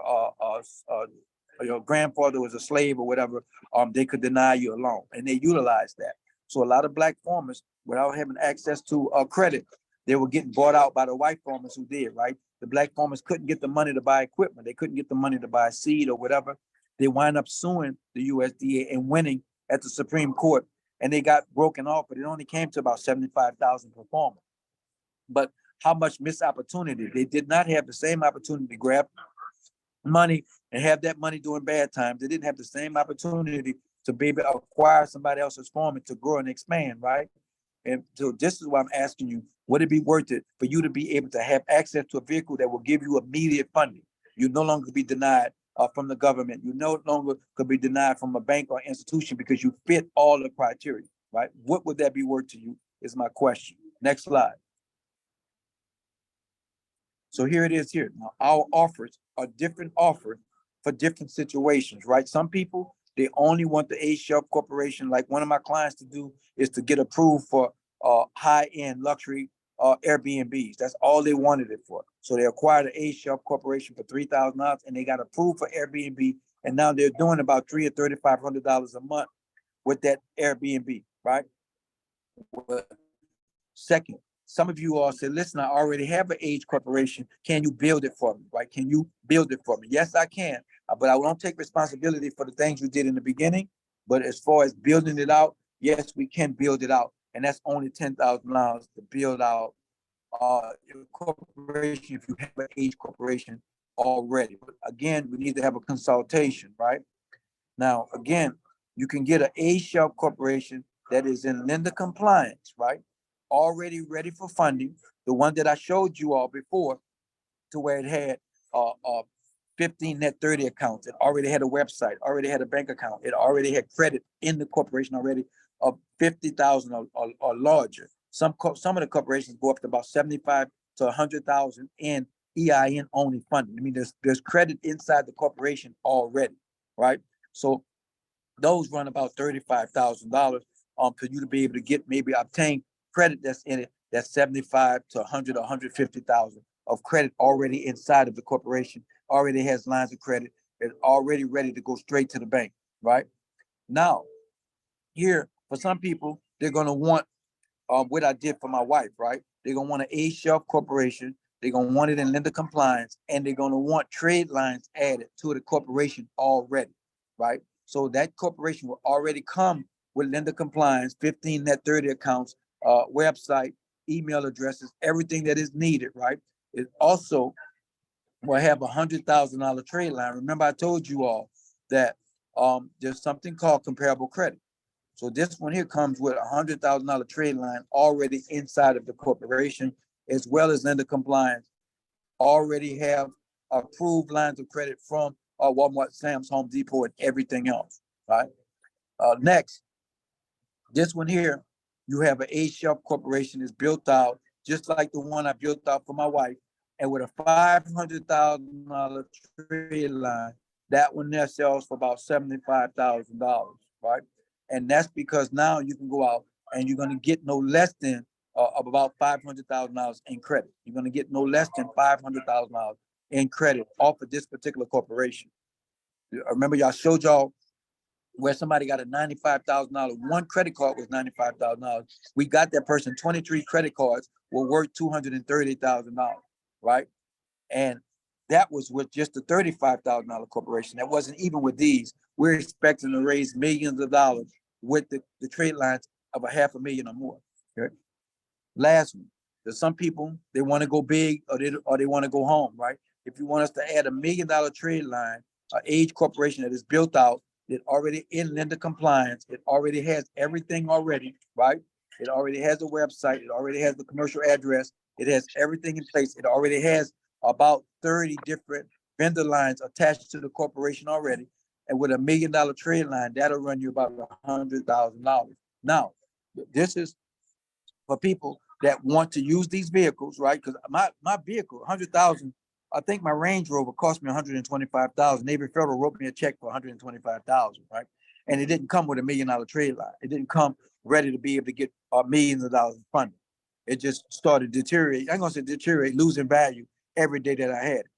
Speaker 5: your grandfather was a slave or whatever, they could deny you a loan, and they utilized that. So a lot of black farmers, without having access to credit, they were getting bought out by the white farmers who did, right? The black farmers couldn't get the money to buy equipment. They couldn't get the money to buy seed or whatever. They wind up suing the USDA and winning at the Supreme Court, and they got broken off, but it only came to about $75,000 per farmer. But how much missed opportunity? They did not have the same opportunity to grab money and have that money during bad times. They didn't have the same opportunity to be able to acquire somebody else's farm and to grow and expand, right? And so this is why I'm asking you, Would it be worth it for you to be able to have access to a vehicle that will give you immediate funding? You no longer be denied from the government. You no longer could be denied from a bank or institution because you fit all the criteria, right? What would that be worth to you is my question. Next slide. So here it is here. Now, our offers are different offers for different situations, right? Some people, they only want the A-Shelf Corporation, like one of my clients to do is to get approved for high-end luxury Airbnbs. That's all they wanted it for. So they acquired an A-Shelf Corporation for $3,000 and they got approved for Airbnb. And now they're doing about $300 or $3,500 a month with that Airbnb, right? Second, some of you all said, listen, I already have an age corporation. Can you build it for me, right? Can you build it for me? Yes, I can, but I won't take responsibility for the things you did in the beginning. But as far as building it out, yes, we can build it out. And that's only $10,000 to build out your corporation if you have an age corporation already. But again, we need to have a consultation, right? Now, again, you can get an A-Shelf corporation that is in lender compliance, right? Already ready for funding, the one that I showed you all before, to where it had 15 net 30 accounts. It already had a website, already had a bank account. It already had credit in the corporation already of 50,000 or larger. Some of the corporations go up to about 75 to 100,000 in EIN only funding. I mean, there's credit inside the corporation already, right? So those run about $35,000 for you to be able to get maybe obtain credit that's in it. That's 75 to 100 or 150,000 of credit already inside of the corporation. Already has lines of credit. It's already ready to go straight to the bank, right? Now, here for some people, they're gonna want what I did for my wife, right? They're gonna want an A-Shelf corporation. They're gonna want it in lender compliance, and they're gonna want trade lines added to the corporation already, right? So that corporation will already come with lender compliance, 15 net 30 accounts, website, email addresses, everything that is needed, right? It also will have $100,000 trade line. Remember, I told you all that there's something called comparable credit. So this one here comes with $100,000 trade line already inside of the corporation, as well as lender compliance. Already have approved lines of credit from Walmart, Sam's, Home Depot, and everything else, right? Next, this one here, you have an A-Shelf corporation is built out just like the one I built out for my wife, and with a $500,000 trade line, that one there sells for about $75,000, right? And that's because now you can go out and you're going to get no less than of about $500,000 in credit. You're going to get no less than $500,000 in credit off of this particular corporation. Remember, y'all showed y'all where somebody got a $95,000, one credit card was $95,000. We got that person 23 credit cards were worth $230,000, right? And that was with just a $35,000 corporation. That wasn't even with these. We're expecting to raise millions of dollars with the trade lines of $500,000 or more. Okay. Last one. There's some people, they want to go big or they want to go home, right? If you want us to add $1 million trade line, an age corporation that is built out, it already in lender compliance, it already has everything already, right? It already has a website, it already has the commercial address, it has everything in place. It already has about 30 different vendor lines attached to the corporation already. And with $1 million trade line, that'll run you about $100,000. Now, this is for people that want to use these vehicles, right? Because my vehicle, 100,000, I think my Range Rover cost me 125,000. Navy Federal wrote me a check for 125,000, right? And it didn't come with $1 million trade line. It didn't come ready to be able to get millions of dollars in funding. It just started deteriorating. I'm gonna say deteriorate, losing value every day that I had it.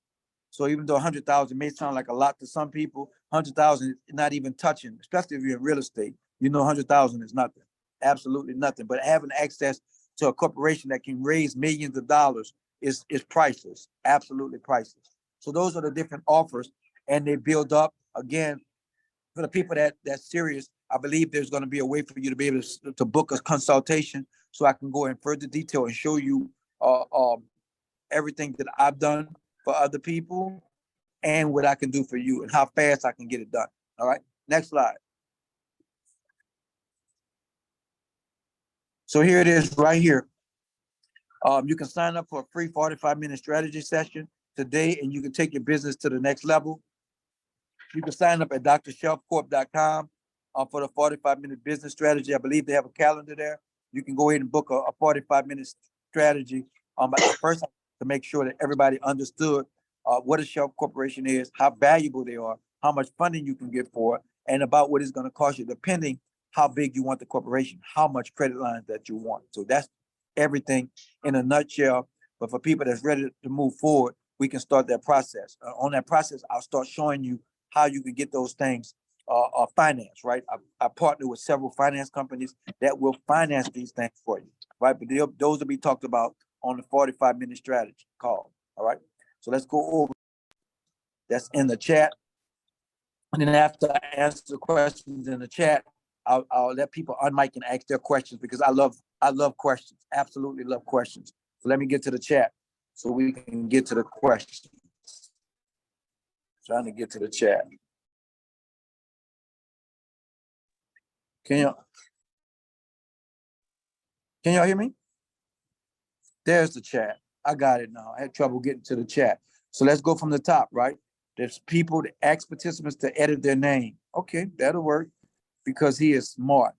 Speaker 5: So even though 100,000 may sound like a lot to some people, 100,000 is not even touching, especially if you're in real estate. You know, 100,000 is nothing, absolutely nothing. But having access to a corporation that can raise millions of dollars is priceless, absolutely priceless. So those are the different offers, and they build up. Again, for the people that's serious, I believe there's going to be a way for you to be able to book a consultation, so I can go in further detail and show you everything that I've done for other people and what I can do for you and how fast I can get it done. All right, next slide. So here it is right here. You can sign up for a free 45-minute strategy session today, and you can take your business to the next level. You can sign up at drshelfcorp.com for the 45-minute business strategy. I believe they have a calendar there. You can go ahead and book a 45-minute strategy. But first, to make sure that everybody understood what a Shelf Corporation is, how valuable they are, how much funding you can get for it, and about what it's going to cost you, depending how big you want the corporation, how much credit lines that you want. So that's everything in a nutshell. But for people that's ready to move forward, we can start that process. On that process, I'll start showing you how you can get those things financed, right? I partner with several finance companies that will finance these things for you, right? But those will be talked about on the 45-minute strategy call, all right? So let's go over. That's in the chat. And then after I answer the questions in the chat, I'll let people unmic and ask their questions, because I love questions, absolutely love questions. So let me get to the chat so we can get to the questions. Trying to get to the chat. Can y'all hear me? There's the chat. I got it now. I had trouble getting to the chat. So let's go from the top, right? There's people that ask participants to edit their name. Okay, that'll work because he is smart.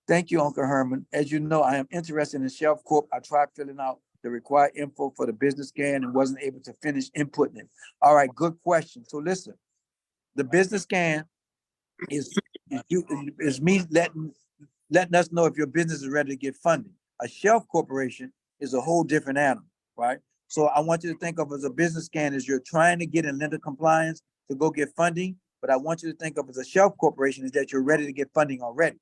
Speaker 5: Thank you, Uncle Herman. As you know, I am interested in Shelf Corp. I tried filling out the required info for the business scan and wasn't able to finish inputting it. All right, good question. So listen, the business scan is me letting us know if your business is ready to get funding. A Shelf Corporation is a whole different animal, right? So I want you to think of as a business scan as you're trying to get in lender compliance to go get funding, but I want you to think of as a Shelf Corporation is that you're ready to get funding already.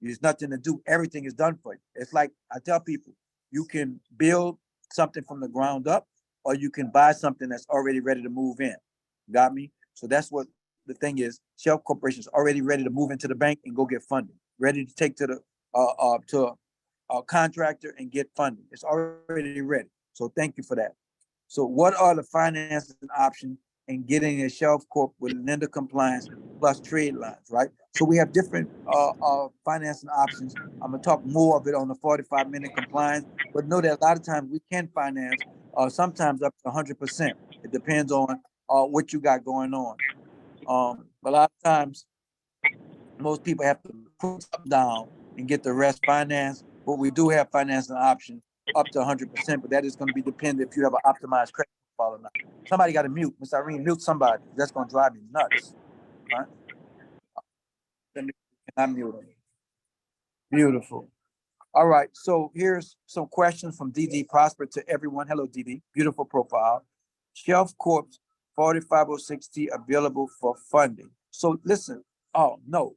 Speaker 5: There's nothing to do. Everything is done for you. It's like I tell people, you can build something from the ground up, or you can buy something that's already ready to move in. Got me? So that's what the thing is. Shelf Corporation is already ready to move into the bank and go get funding, ready to take to a contractor and get funding. It's already ready. So thank you for that. So what are the financing options in getting a Shelf Corp with lender compliance plus trade lines, right? So we have different financing options. I'm gonna talk more of it on the 45-minute compliance, but know that a lot of times we can finance sometimes up to 100%. It depends on what you got going on. A lot of times, most people have to put something down and get the rest financed, but we do have financing options up to 100%, but that is going to be dependent if you have an optimized credit profile or not. Somebody got to mute. Miss Irene, mute somebody. That's going to drive me nuts. Right? Let me unmute them. Beautiful. All right. So here's some questions from DD Prosper to everyone. Hello, DD. Beautiful profile. Shelf Corp's 4506T available for funding. So listen. Oh, no.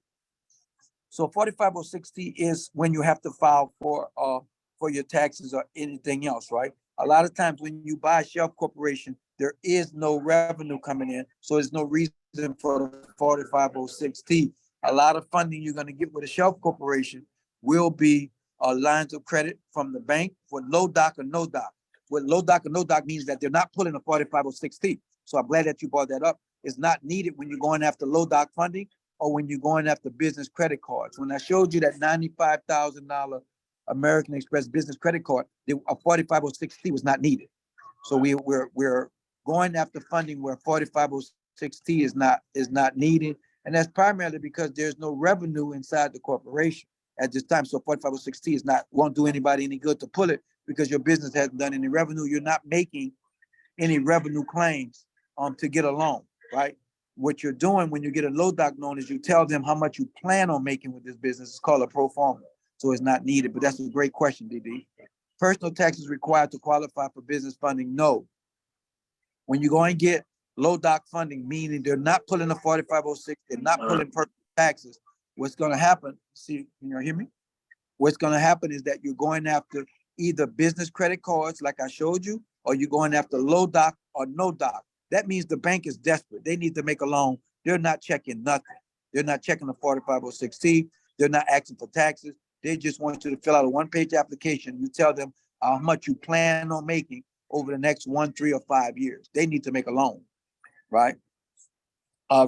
Speaker 5: So 4506T is when you have to file for your taxes or anything else, right? A lot of times when you buy a Shelf Corporation, there is no revenue coming in, so there's no reason for the 4506T. A lot of funding you're going to get with a Shelf Corporation will be lines of credit from the bank for low doc or no doc. What low doc or no doc means that they're not pulling a 4506T. So I'm glad that you brought that up. It's not needed when you're going after low doc funding or when you're going after business credit cards. When I showed you that $95,000 American Express business credit card, a 4506T was not needed. So we're going after funding where 4506T is not needed, and that's primarily because there's no revenue inside the corporation at this time. So 4506T won't do anybody any good to pull it because your business hasn't done any revenue. You're not making any revenue claims to get a loan, right? What you're doing when you get a low doc loan is you tell them how much you plan on making with this business. It's called a pro forma. So it's not needed, but that's a great question, DD. Personal taxes required to qualify for business funding? No. When you go and get low doc funding, meaning they're not pulling a 4506, they're not pulling personal taxes, what's going to happen, see, can you hear me? What's going to happen is that you're going after either business credit cards, like I showed you, or you're going after low doc or no doc. That means the bank is desperate. They need to make a loan. They're not checking nothing. They're not checking the 4506T. They're not asking for taxes. They just want you to fill out a one-page application. You tell them how much you plan on making over the next 1, 3, or 5 years. They need to make a loan, right?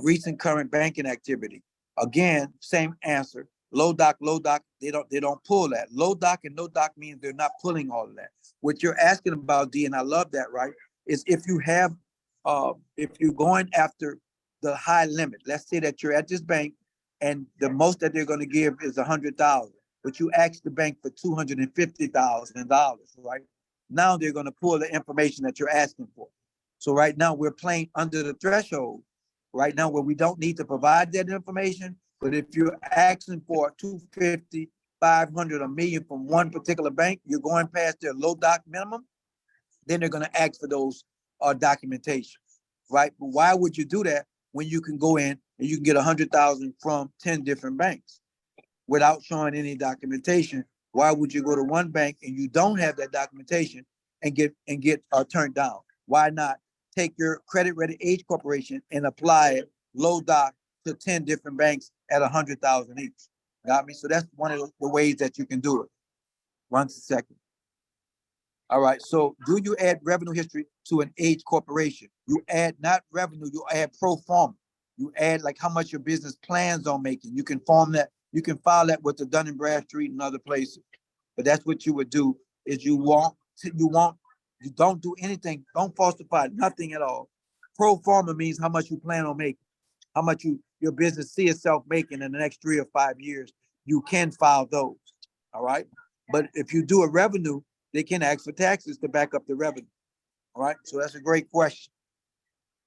Speaker 5: Recent current banking activity. Again, same answer. low doc, they don't pull that. Low doc and no doc means they're not pulling all of that. What you're asking about, D, and I love that, right? Is if you're going after the high limit, let's say that you're at this bank and the most that they're going to give is 100,000, but you ask the bank for $250,000, right? Now they're going to pull the information that you're asking for. So right now we're playing under the threshold right now where we don't need to provide that information. But if you're asking for 250, 500, a million from one particular bank, you're going past their low doc minimum, then they're going to ask for those documentation, right? But why would you do that when you can go in and you can get 100,000 from 10 different banks without showing any documentation? Why would you go to one bank and you don't have that documentation and get turned down? Why not take your Credit Ready Age Corporation and apply it low doc to 10 different banks at 100,000 each? Got me? So that's one of the ways that you can do it. 1 second. All right. So do you add revenue history to an age corporation? You add not revenue, you add pro forma. You add like how much your business plans on making. You can form that. You can file that with the Dun and Bradstreet and other places. But that's what you would do is you don't do anything. Don't falsify nothing at all. Pro forma means how much you plan on making, how much your business see itself making in the next 3 or 5 years. You can file those. All right. But if you do a revenue, they can ask for taxes to back up the revenue. All right. So that's a great question.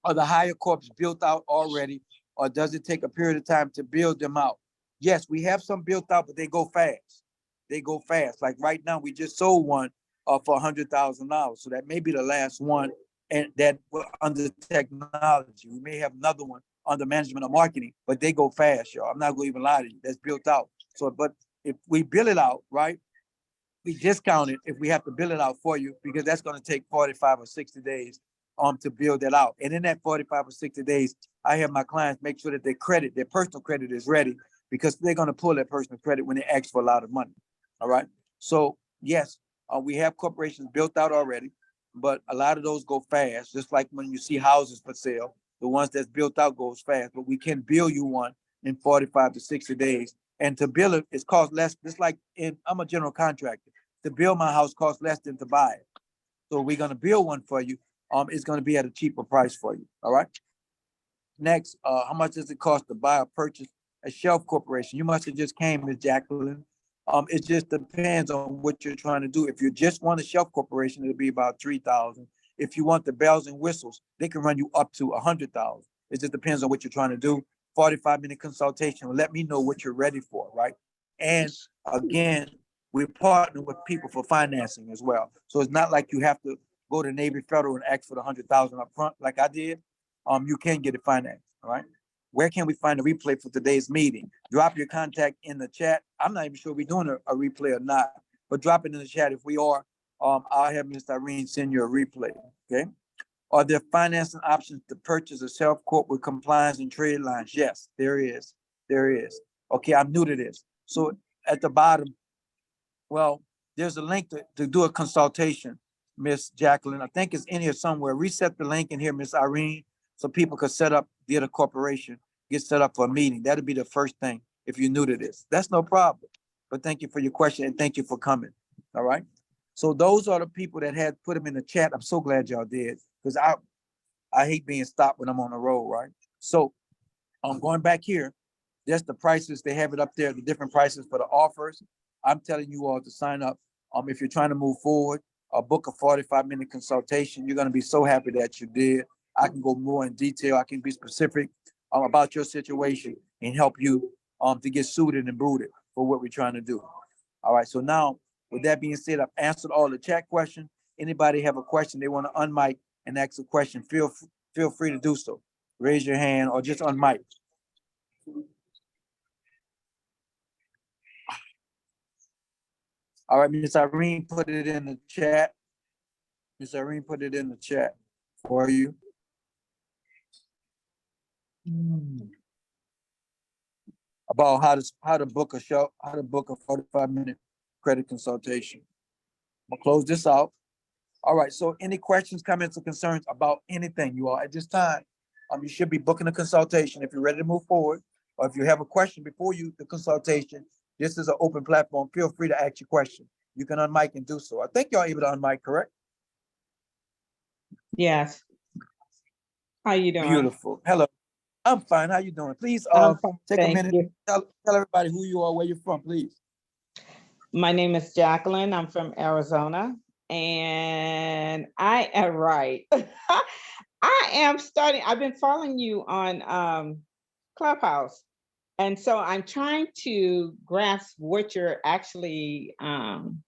Speaker 5: Are the higher corps built out already, or does it take a period of time to build them out? Yes, we have some built out, but they go fast. They go fast. Like right now, we just sold one for $100,000. So that may be the last one, and that under technology. We may have another one under management or marketing, but they go fast, y'all. I'm not going to even lie to you. That's built out. So, but if we bill it out, right, we discount it if we have to bill it out for you, because that's going to take 45 or 60 days to build that out. And in that 45 or 60 days, I have my clients make sure that their personal credit is ready, because they're going to pull their personal credit when they ask for a lot of money. All right. So yes, we have corporations built out already, but a lot of those go fast. Just like when you see houses for sale, the ones that's built out goes fast, but we can bill you one in 45 to 60 days. And to bill it, it costs less. Just like I'm a general contractor. To build my house costs less than to buy it. So we're going to build one for you. It's going to be at a cheaper price for you. All right. Next, how much does it cost to buy or purchase a shelf corporation? You must have just came, Ms. Jacqueline. It just depends on what you're trying to do. If you just want a shelf corporation, it'll be about $3,000. If you want the bells and whistles, they can run you up to $100,000. It just depends on what you're trying to do. 45-minute consultation will let me know what you're ready for, right? And again, we partner with people for financing as well. So it's not like you have to go to Navy Federal and ask for the $100,000 up front like I did. You can get it financed, all right? Where can we find a replay for today's meeting? Drop your contact in the chat. I'm not even sure we're doing a replay or not, but drop it in the chat if we are. I'll have Ms. Irene send you a replay, okay? Are there financing options to purchase a self-corp with compliance and trade lines? Yes, there is. There is. Okay, I'm new to this. So at the bottom, well, there's a link to do a consultation, Miss Jacqueline. I think it's in here somewhere. Reset the link in here, Miss Irene, so people could set up via the corporation, get set up for a meeting. That'll be the first thing if you're new to this. That's no problem. But thank you for your question and thank you for coming. All right. So those are the people that had put them in the chat. I'm so glad y'all did, because I hate being stopped when I'm on the road, right? So I'm going back here. That's the prices. They have it up there, the different prices for the offers. I'm telling you all to sign up. If you're trying to move forward, book a 45-minute consultation. You're going to be so happy that you did. I can go more in detail. I can be specific about your situation and help you to get suited and booted for what we're trying to do. All right. So now, with that being said, I've answered all the chat questions. Anybody have a question they want to unmic and ask a question, feel free to do so. Raise your hand or just unmic. All right, Miss Irene put it in the chat. Miss Irene put it in the chat for you. About how to book a 45-minute credit consultation. I'm gonna close this out. All right. So any questions, comments, or concerns about anything, you all at this time? You should be booking a consultation if you're ready to move forward, or if you have a question before the consultation, this is an open platform. Feel free to ask your question. You can unmic and do so. I think y'all able to unmic, correct?
Speaker 8: Yes. How you doing?
Speaker 5: Beautiful. Hello. I'm fine. How you doing? Please
Speaker 8: I'm fine,
Speaker 5: take a
Speaker 8: thank
Speaker 5: minute.
Speaker 8: you.
Speaker 5: Tell everybody who you are, where you're from, please.
Speaker 8: My name is Jacqueline. I'm from Arizona, and I am right. I've been following you on Clubhouse. And so I'm trying to grasp what you're actually talking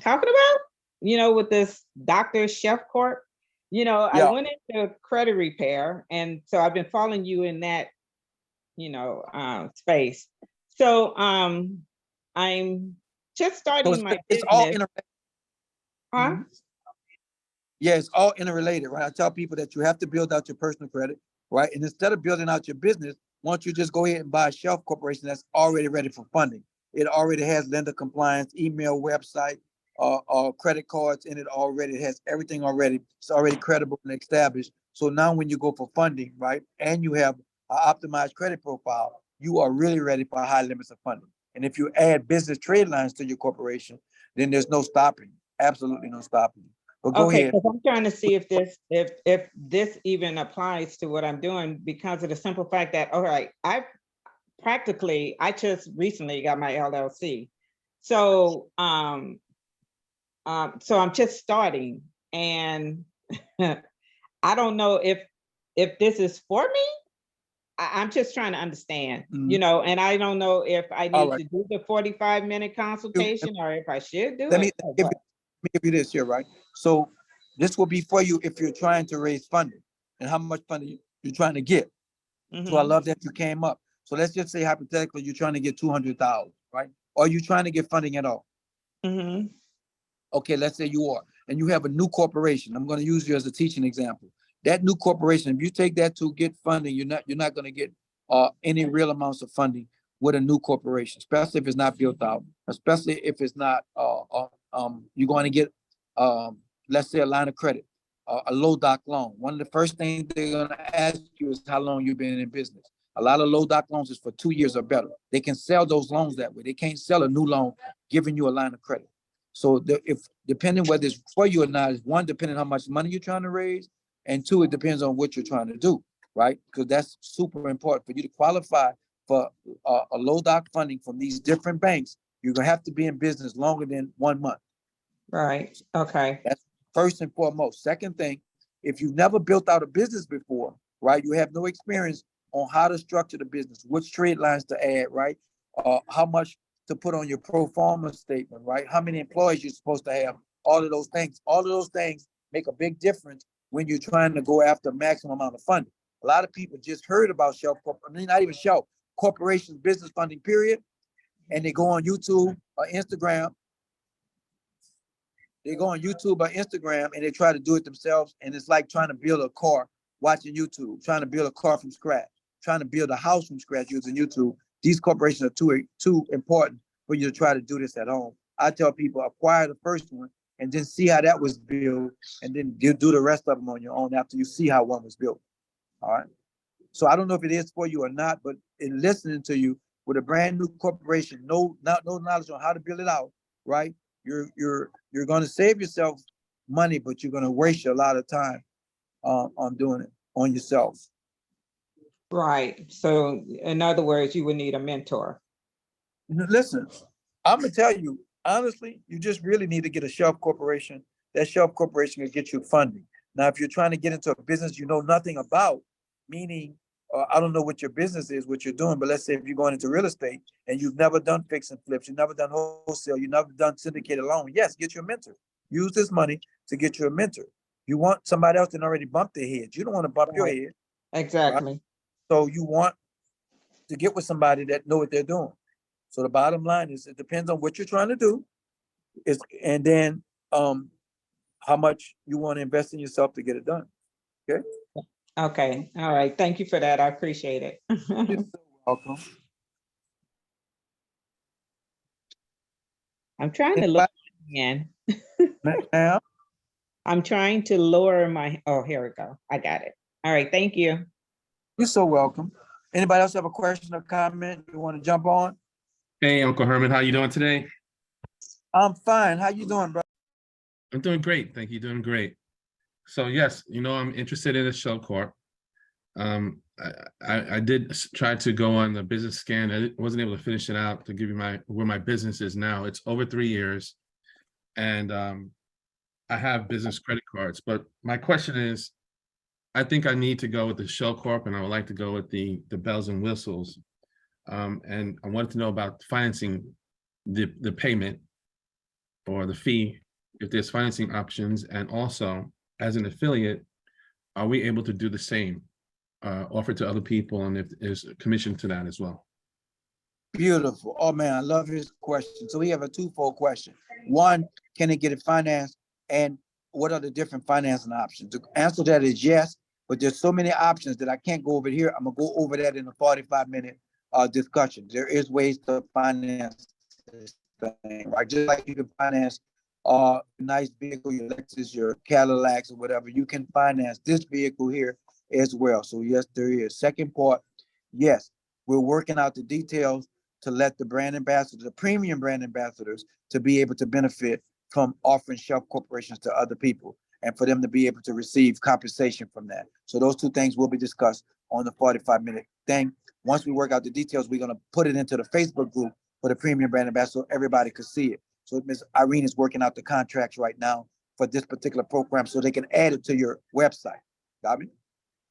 Speaker 8: about, with this Dr. Chef Corp. I
Speaker 5: Yeah.
Speaker 8: went into credit repair, and so I've been following you in that, space. So I'm just
Speaker 5: So
Speaker 8: starting my
Speaker 5: it's all
Speaker 8: business. Huh?
Speaker 5: Yeah, it's all interrelated, right? I tell people that you have to build out your personal credit, right? And instead of building out your business, why don't you just go ahead and buy a shelf corporation that's already ready for funding? It already has lender compliance, email, website, credit cards in it already. It has everything already. It's already credible and established. So now when you go for funding, right, and you have an optimized credit profile, you are really ready for high limits of funding. And if you add business trade lines to your corporation, then there's no stopping. Absolutely no stopping. But go
Speaker 8: Okay,
Speaker 5: ahead.
Speaker 8: because I'm trying to see if this even applies to what I'm doing, because of the simple fact that, all right, I just recently got my LLC. So so I'm just starting, and I don't know if this is for me. I'm just trying to understand, and I don't know if I need to do the 45-minute consultation or if I should do
Speaker 5: Let
Speaker 8: it.
Speaker 5: me give you this here, right? So this will be for you if you're trying to raise funding and how much funding you're trying to get. So I love that you came up. So let's just say hypothetically you're trying to get 200,000, right? Or you trying to get funding at all? Okay, let's say you are, and you have a new corporation. I'm going to use you as a teaching example. That new corporation, if you take that to get funding, you're not going to get any real amounts of funding with a new corporation, especially if it's not built out, especially if it's not you're going to get let's say a line of credit, a low doc loan. One of the first things they're going to ask you is how long you've been in business. A lot of low doc loans is for 2 years or better. They can sell those loans that way. They can't sell a new loan giving you a line of credit. So if depending whether it's for you or not, is one, depending on how much money you're trying to raise, and two, it depends on what you're trying to do, right? Because that's super important for you to qualify for a low doc funding from these different banks. You're gonna have to be in business longer than 1 month.
Speaker 8: Right. Okay.
Speaker 5: That's first and foremost. Second thing, if you've never built out a business before, right? You have no experience on how to structure the business, which trade lines to add, right? How much to put on your pro forma statement, right? How many employees you're supposed to have, all of those things make a big difference when you're trying to go after maximum amount of funding. A lot of people just heard about shelf, not even shelf, corporations, business funding, period. And they go on YouTube or Instagram. They go on YouTube or Instagram and they try to do it themselves. And it's like trying to build a car, watching YouTube, trying to build a car from scratch, trying to build a house from scratch using YouTube. These corporations are too important for you to try to do this at home. I tell people acquire the first one and then see how that was built, and then you do the rest of them on your own after you see how one was built. All right. So I don't know if it is for you or not, but in listening to you with a brand new corporation, no knowledge on how to build it out, right? You're going to save yourself money, but you're going to waste a lot of time on doing it on yourself.
Speaker 8: Right. So in other words, you would need a mentor.
Speaker 5: Listen, I'm gonna tell you honestly, you just really need to get a shelf corporation. That shelf corporation can get you funding. Now, if you're trying to get into a business you know nothing about, meaning I don't know what your business is, what you're doing, but let's say if you're going into real estate and you've never done fix and flips, you've never done wholesale, you've never done syndicated loan, yes, get your mentor. Use this money to get you a mentor. You want somebody else that already bumped their head. You don't want to bump your head.
Speaker 8: Exactly.
Speaker 5: Right? So you want to get with somebody that know what they're doing. So the bottom line is it depends on what you're trying to do, and then how much you want to invest in yourself to get it done. Okay.
Speaker 8: Okay. All right. Thank you for that. I appreciate it.
Speaker 5: You're welcome.
Speaker 8: I'm trying to look again.
Speaker 5: Now,
Speaker 8: I'm trying to lower my, oh, here we go. I got it. All right. Thank you.
Speaker 5: you're so welcome. Anybody else have a question or comment you want to jump on?
Speaker 9: Hey, Uncle Herman, how you doing today?
Speaker 5: I'm fine. How you doing, bro?
Speaker 9: I'm doing great. Thank you. Doing great. So yes, I'm interested in a shell corp. I did try to go on the business scan. I wasn't able to finish it out to give you where my business is now. It's over 3 years, and I have business credit cards. But my question is, I think I need to go with the shell corp, and I would like to go with the bells and whistles. And I wanted to know about financing the payment or the fee, if there's financing options, and also as an affiliate, are we able to do the same, offer to other people, and if there's a commission to that as well?
Speaker 5: Beautiful. Oh man, I love his question. So we have a twofold question. One, can it get it financed? And what are the different financing options? The answer to that is yes, but there's so many options that I can't go over here. I'm gonna go over that in a 45-minute discussion. There is ways to finance this thing, right? Just like you can finance nice vehicle, your Lexus, your Cadillacs, or whatever, you can finance this vehicle here as well. So yes, there is. Second part, yes, we're working out the details to let the brand ambassadors, the premium brand ambassadors, to be able to benefit from offering shelf corporations to other people and for them to be able to receive compensation from that. So those two things will be discussed on the 45-minute thing. Once we work out the details, we're going to put it into the Facebook group for the premium brand ambassador so everybody could see it. So Ms. Irene is working out the contracts right now for this particular program so they can add it to your website. Got me?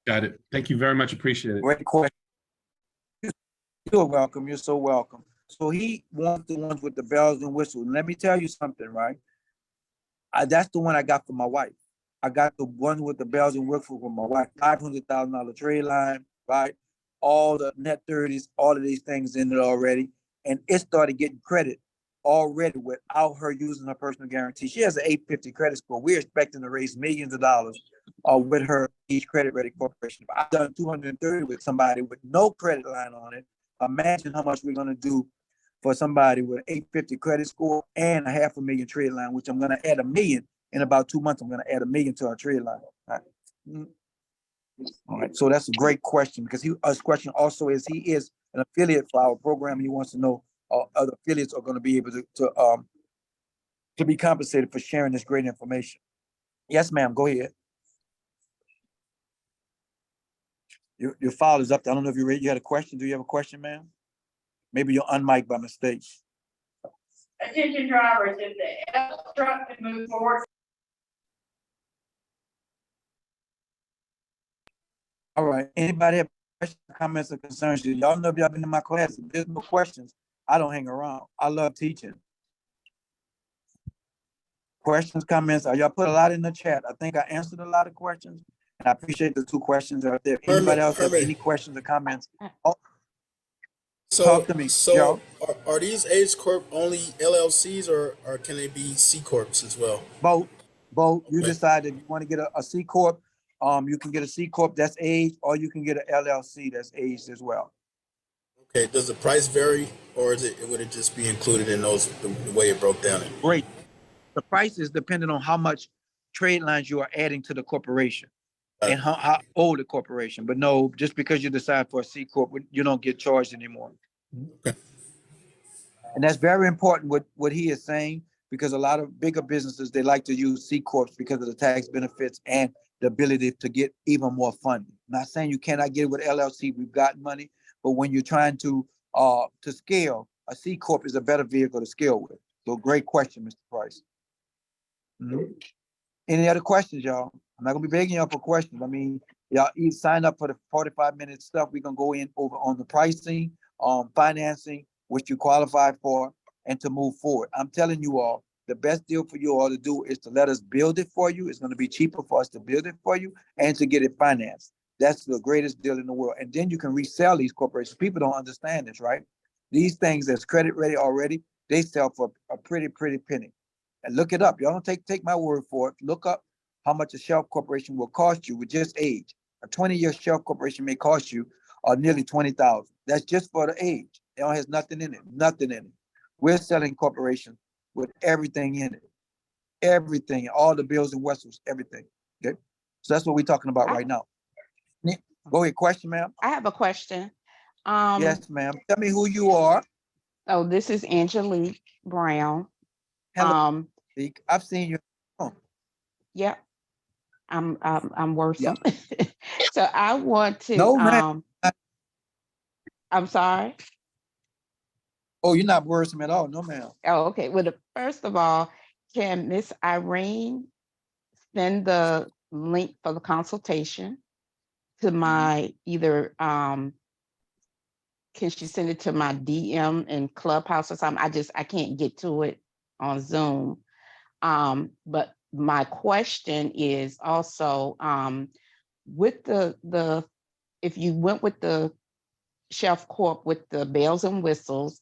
Speaker 9: Got it. Thank you very much. Appreciate it.
Speaker 5: Great question. You're welcome. You're so welcome. So he wants the ones with the bells and whistles. And let me tell you something, right? That's the one I got for my wife. I got the one with the bells and whistles for my wife. $500,000 trade line, right? All the net 30s, all of these things in it already. And it started getting credit already without her using her personal guarantee. She has an 850 credit score. We're expecting to raise millions of dollars with her each credit ready corporation. I've done 230 with somebody with no credit line on it. Imagine how much we're going to do for somebody with an 850 credit score and a $500,000 trade line, which I'm going to add $1 million in about 2 months. I'm going to add $1 million to our trade line. All right. So that's a great question, because his question also is, he is an affiliate for our program. He wants to know other affiliates are going to be able to be compensated for sharing this great information. Yes, ma'am. Go ahead. Your file is up there. I don't know if you're ready. You had a question. Do you have a question, ma'am? Maybe you're unmiked by mistake.
Speaker 10: Attention drivers, if the L truck can move forward.
Speaker 5: All right. Anybody have questions, comments, or concerns? Y'all know if y'all been in my class. If there's no questions, I don't hang around. I love teaching. Questions, comments? Y'all put a lot in the chat. I think I answered a lot of questions. And I appreciate the 2 questions out there. Anybody else have any questions or comments? Oh, talk to me.
Speaker 11: So are these H Corp only LLCs or can they be C Corps as well?
Speaker 5: Both. You decide if you want to get a C Corp, you can get a C Corp that's aged, or you can get an LLC that's aged as well.
Speaker 11: Okay, does the price vary, or would it just be included in those the way it broke down?
Speaker 5: Great. The price is dependent on how much trade lines you are adding to the corporation and how old the corporation. But no, just because you decide for a C Corp, you don't get charged anymore.
Speaker 11: Okay.
Speaker 5: And that's very important what he is saying, because a lot of bigger businesses, they like to use C Corps because of the tax benefits and the ability to get even more funding. Not saying you cannot get it with LLC. We've got money, but when you're trying to scale, a C Corp is a better vehicle to scale with. So great question, Mr. Price. Mm-hmm. Any other questions, y'all? I'm not gonna be begging y'all for questions. I mean, y'all sign up for the 45-minute stuff. We're gonna go in over on the pricing, financing, which you qualify for, and to move forward. I'm telling you all, the best deal for you all to do is to let us build it for you. It's going to be cheaper for us to build it for you and to get it financed. That's the greatest deal in the world. And then you can resell these corporations. People don't understand this, right? These things that's credit ready already, they sell for a pretty penny. And look it up. Y'all don't take my word for it. Look up how much a shelf corporation will cost you with just age. A 20-year shelf corporation may cost you nearly $20,000. That's just for the age. It don't has nothing in it. Nothing in it. We're selling corporations with everything in it. Everything, all the bells and whistles, everything. Okay. So that's what we're talking about right now. Go ahead, question, ma'am.
Speaker 10: I have a question.
Speaker 5: Yes, ma'am. Tell me who you are.
Speaker 12: Oh, this is Angelique Brown.
Speaker 5: Hello. I've seen you. Oh,
Speaker 12: Yeah, I'm
Speaker 5: yeah.
Speaker 12: worrisome. So I want to,
Speaker 5: No, man.
Speaker 12: I'm sorry.
Speaker 5: Oh, you're not worrisome at all. No, ma'am.
Speaker 12: Oh, okay. Well, first of all, can Miss Irene send the link for the consultation to my either, can she send it to my DM in Clubhouse or something? I can't get to it on Zoom. But my question is also, with the if you went with the Chef Corp with the bells and whistles,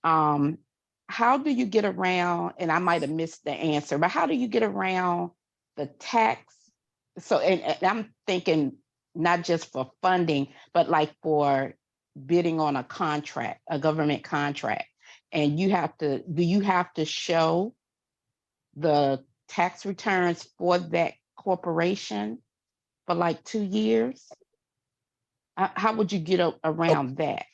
Speaker 12: how do you get around, and I might have missed the answer, but how do you get around the tax? So, and I'm thinking not just for funding, but like for bidding on a contract, a government contract. And do you have to show the tax returns for that corporation for like 2 years? How would you get around that?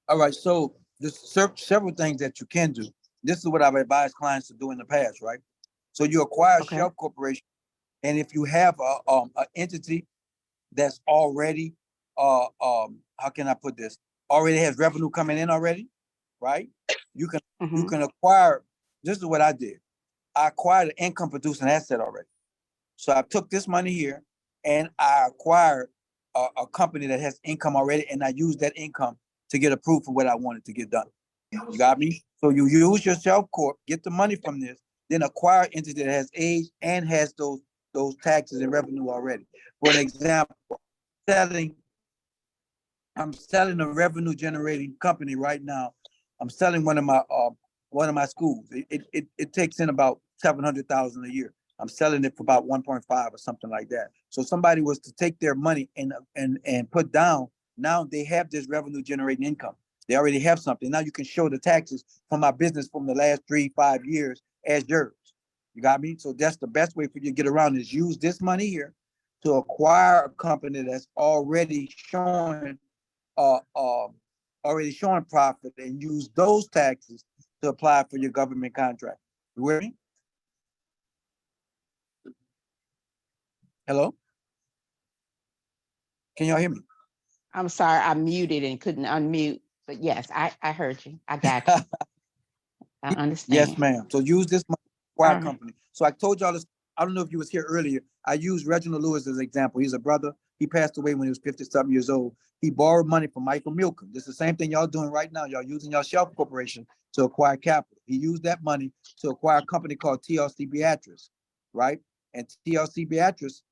Speaker 5: All right. So there's several things that you can do. This is what I've advised clients to do in the past, right? So you acquire
Speaker 12: Okay.
Speaker 5: Shelf Corporation, and if you have a entity that's already, how can I put this? Already has revenue coming in already, right? You can acquire. This is what I did. I acquired an income producing asset already. So I took this money here and I acquired a company that has income already, and I used that income to get approved for what I wanted to get done. You got me? So you use your Shelf Corp, get the money from this, then acquire an entity that has age and has those taxes and revenue already. For an example, I'm selling a revenue generating company right now. I'm selling one of my schools. It takes in about 700,000 a year. I'm selling it for about 1.5 or something like that. So somebody was to take their money and put down. Now they have this revenue generating income. They already have something. Now you can show the taxes from my business from the last 3-5 years as yours. You got me? So that's the best way for you to get around is use this money here to acquire a company that's already showing profit, and use those taxes to apply for your government contract. You with me? Hello? Can y'all hear me?
Speaker 12: I'm sorry, I muted and couldn't unmute, but yes, I heard you. I got you. I understand.
Speaker 5: Yes, ma'am. So use this money to acquire
Speaker 12: All right.
Speaker 5: company. So I told y'all this. I don't know if you was here earlier. I used Reginald Lewis as an example. He's a brother. He passed away when he was 50-something years old. He borrowed money from Michael Milken. This is the same thing y'all doing right now. Y'all using your Shelf Corporation to acquire capital. He used that money to acquire a company called TLC Beatrice, right? And TLC Beatrice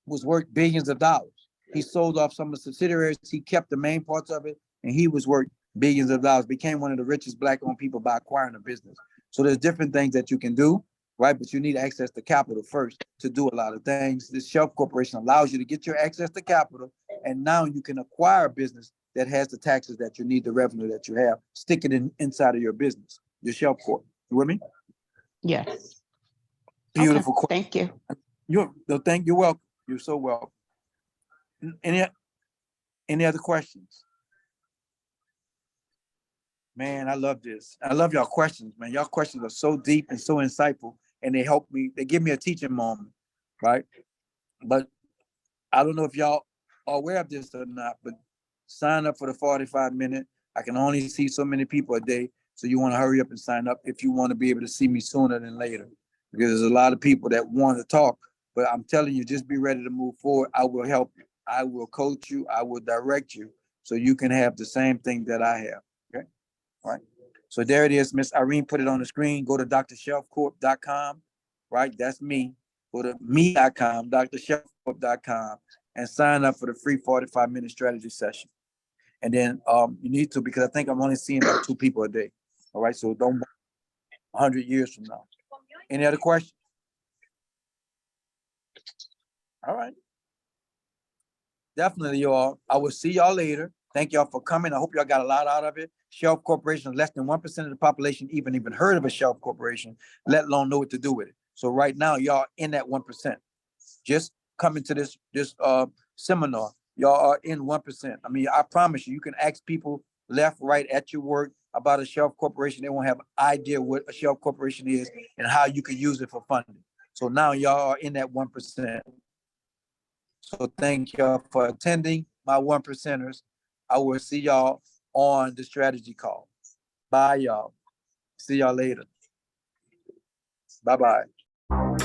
Speaker 5: was worth billions of dollars. He sold off some of the subsidiaries. He kept the main parts of it, and he was worth billions of dollars. Became one of the richest Black-owned people by acquiring a business. So there's different things that you can do, right? But you need access to capital first to do a lot of things. This Shelf Corporation allows you to get your access to capital, and now you can acquire a business that has the taxes that you need, the revenue that you have. Stick it inside of your business, your Shelf Corp. You with me?
Speaker 12: Yes.
Speaker 5: Beautiful.
Speaker 12: Okay. Thank you.
Speaker 5: You're welcome. You're so welcome. Any other questions? Man, I love this. I love y'all questions, man. Y'all questions are so deep and so insightful, and they help me. They give me a teaching moment, right? But I don't know if y'all are aware of this or not, but sign up for the 45-minute. I can only see so many people a day, so you want to hurry up and sign up if you want to be able to see me sooner than later, because there's a lot of people that want to talk, but I'm telling you, just be ready to move forward. I will help you. I will coach you. I will direct you so you can have the same thing that I have. Okay. All right. So there it is. Miss Irene put it on the screen. Go to drshelfcorp.com. Right. That's me. Go to me.com, drshelfcorp.com, and sign up for the free 45-minute strategy session. And then you need to, because I think I'm only seeing about 2 people a day. All right. So don't 100 years from now. Any other questions? All right. Definitely, y'all. I will see y'all later. Thank y'all for coming. I hope y'all got a lot out of it. Shelf Corporation, less than 1% of the population even heard of a Shelf Corporation, let alone know what to do with it. So right now, y'all in that 1%. Just coming to this seminar, y'all are in 1%. I mean, I promise you, you can ask people left, right at your work about a shelf corporation. They won't have idea what a shelf corporation is and how you can use it for funding. So now y'all are in that 1%. So thank y'all for attending my 1%ers. I will see y'all on the strategy call. Bye, y'all. See y'all later. Bye-bye.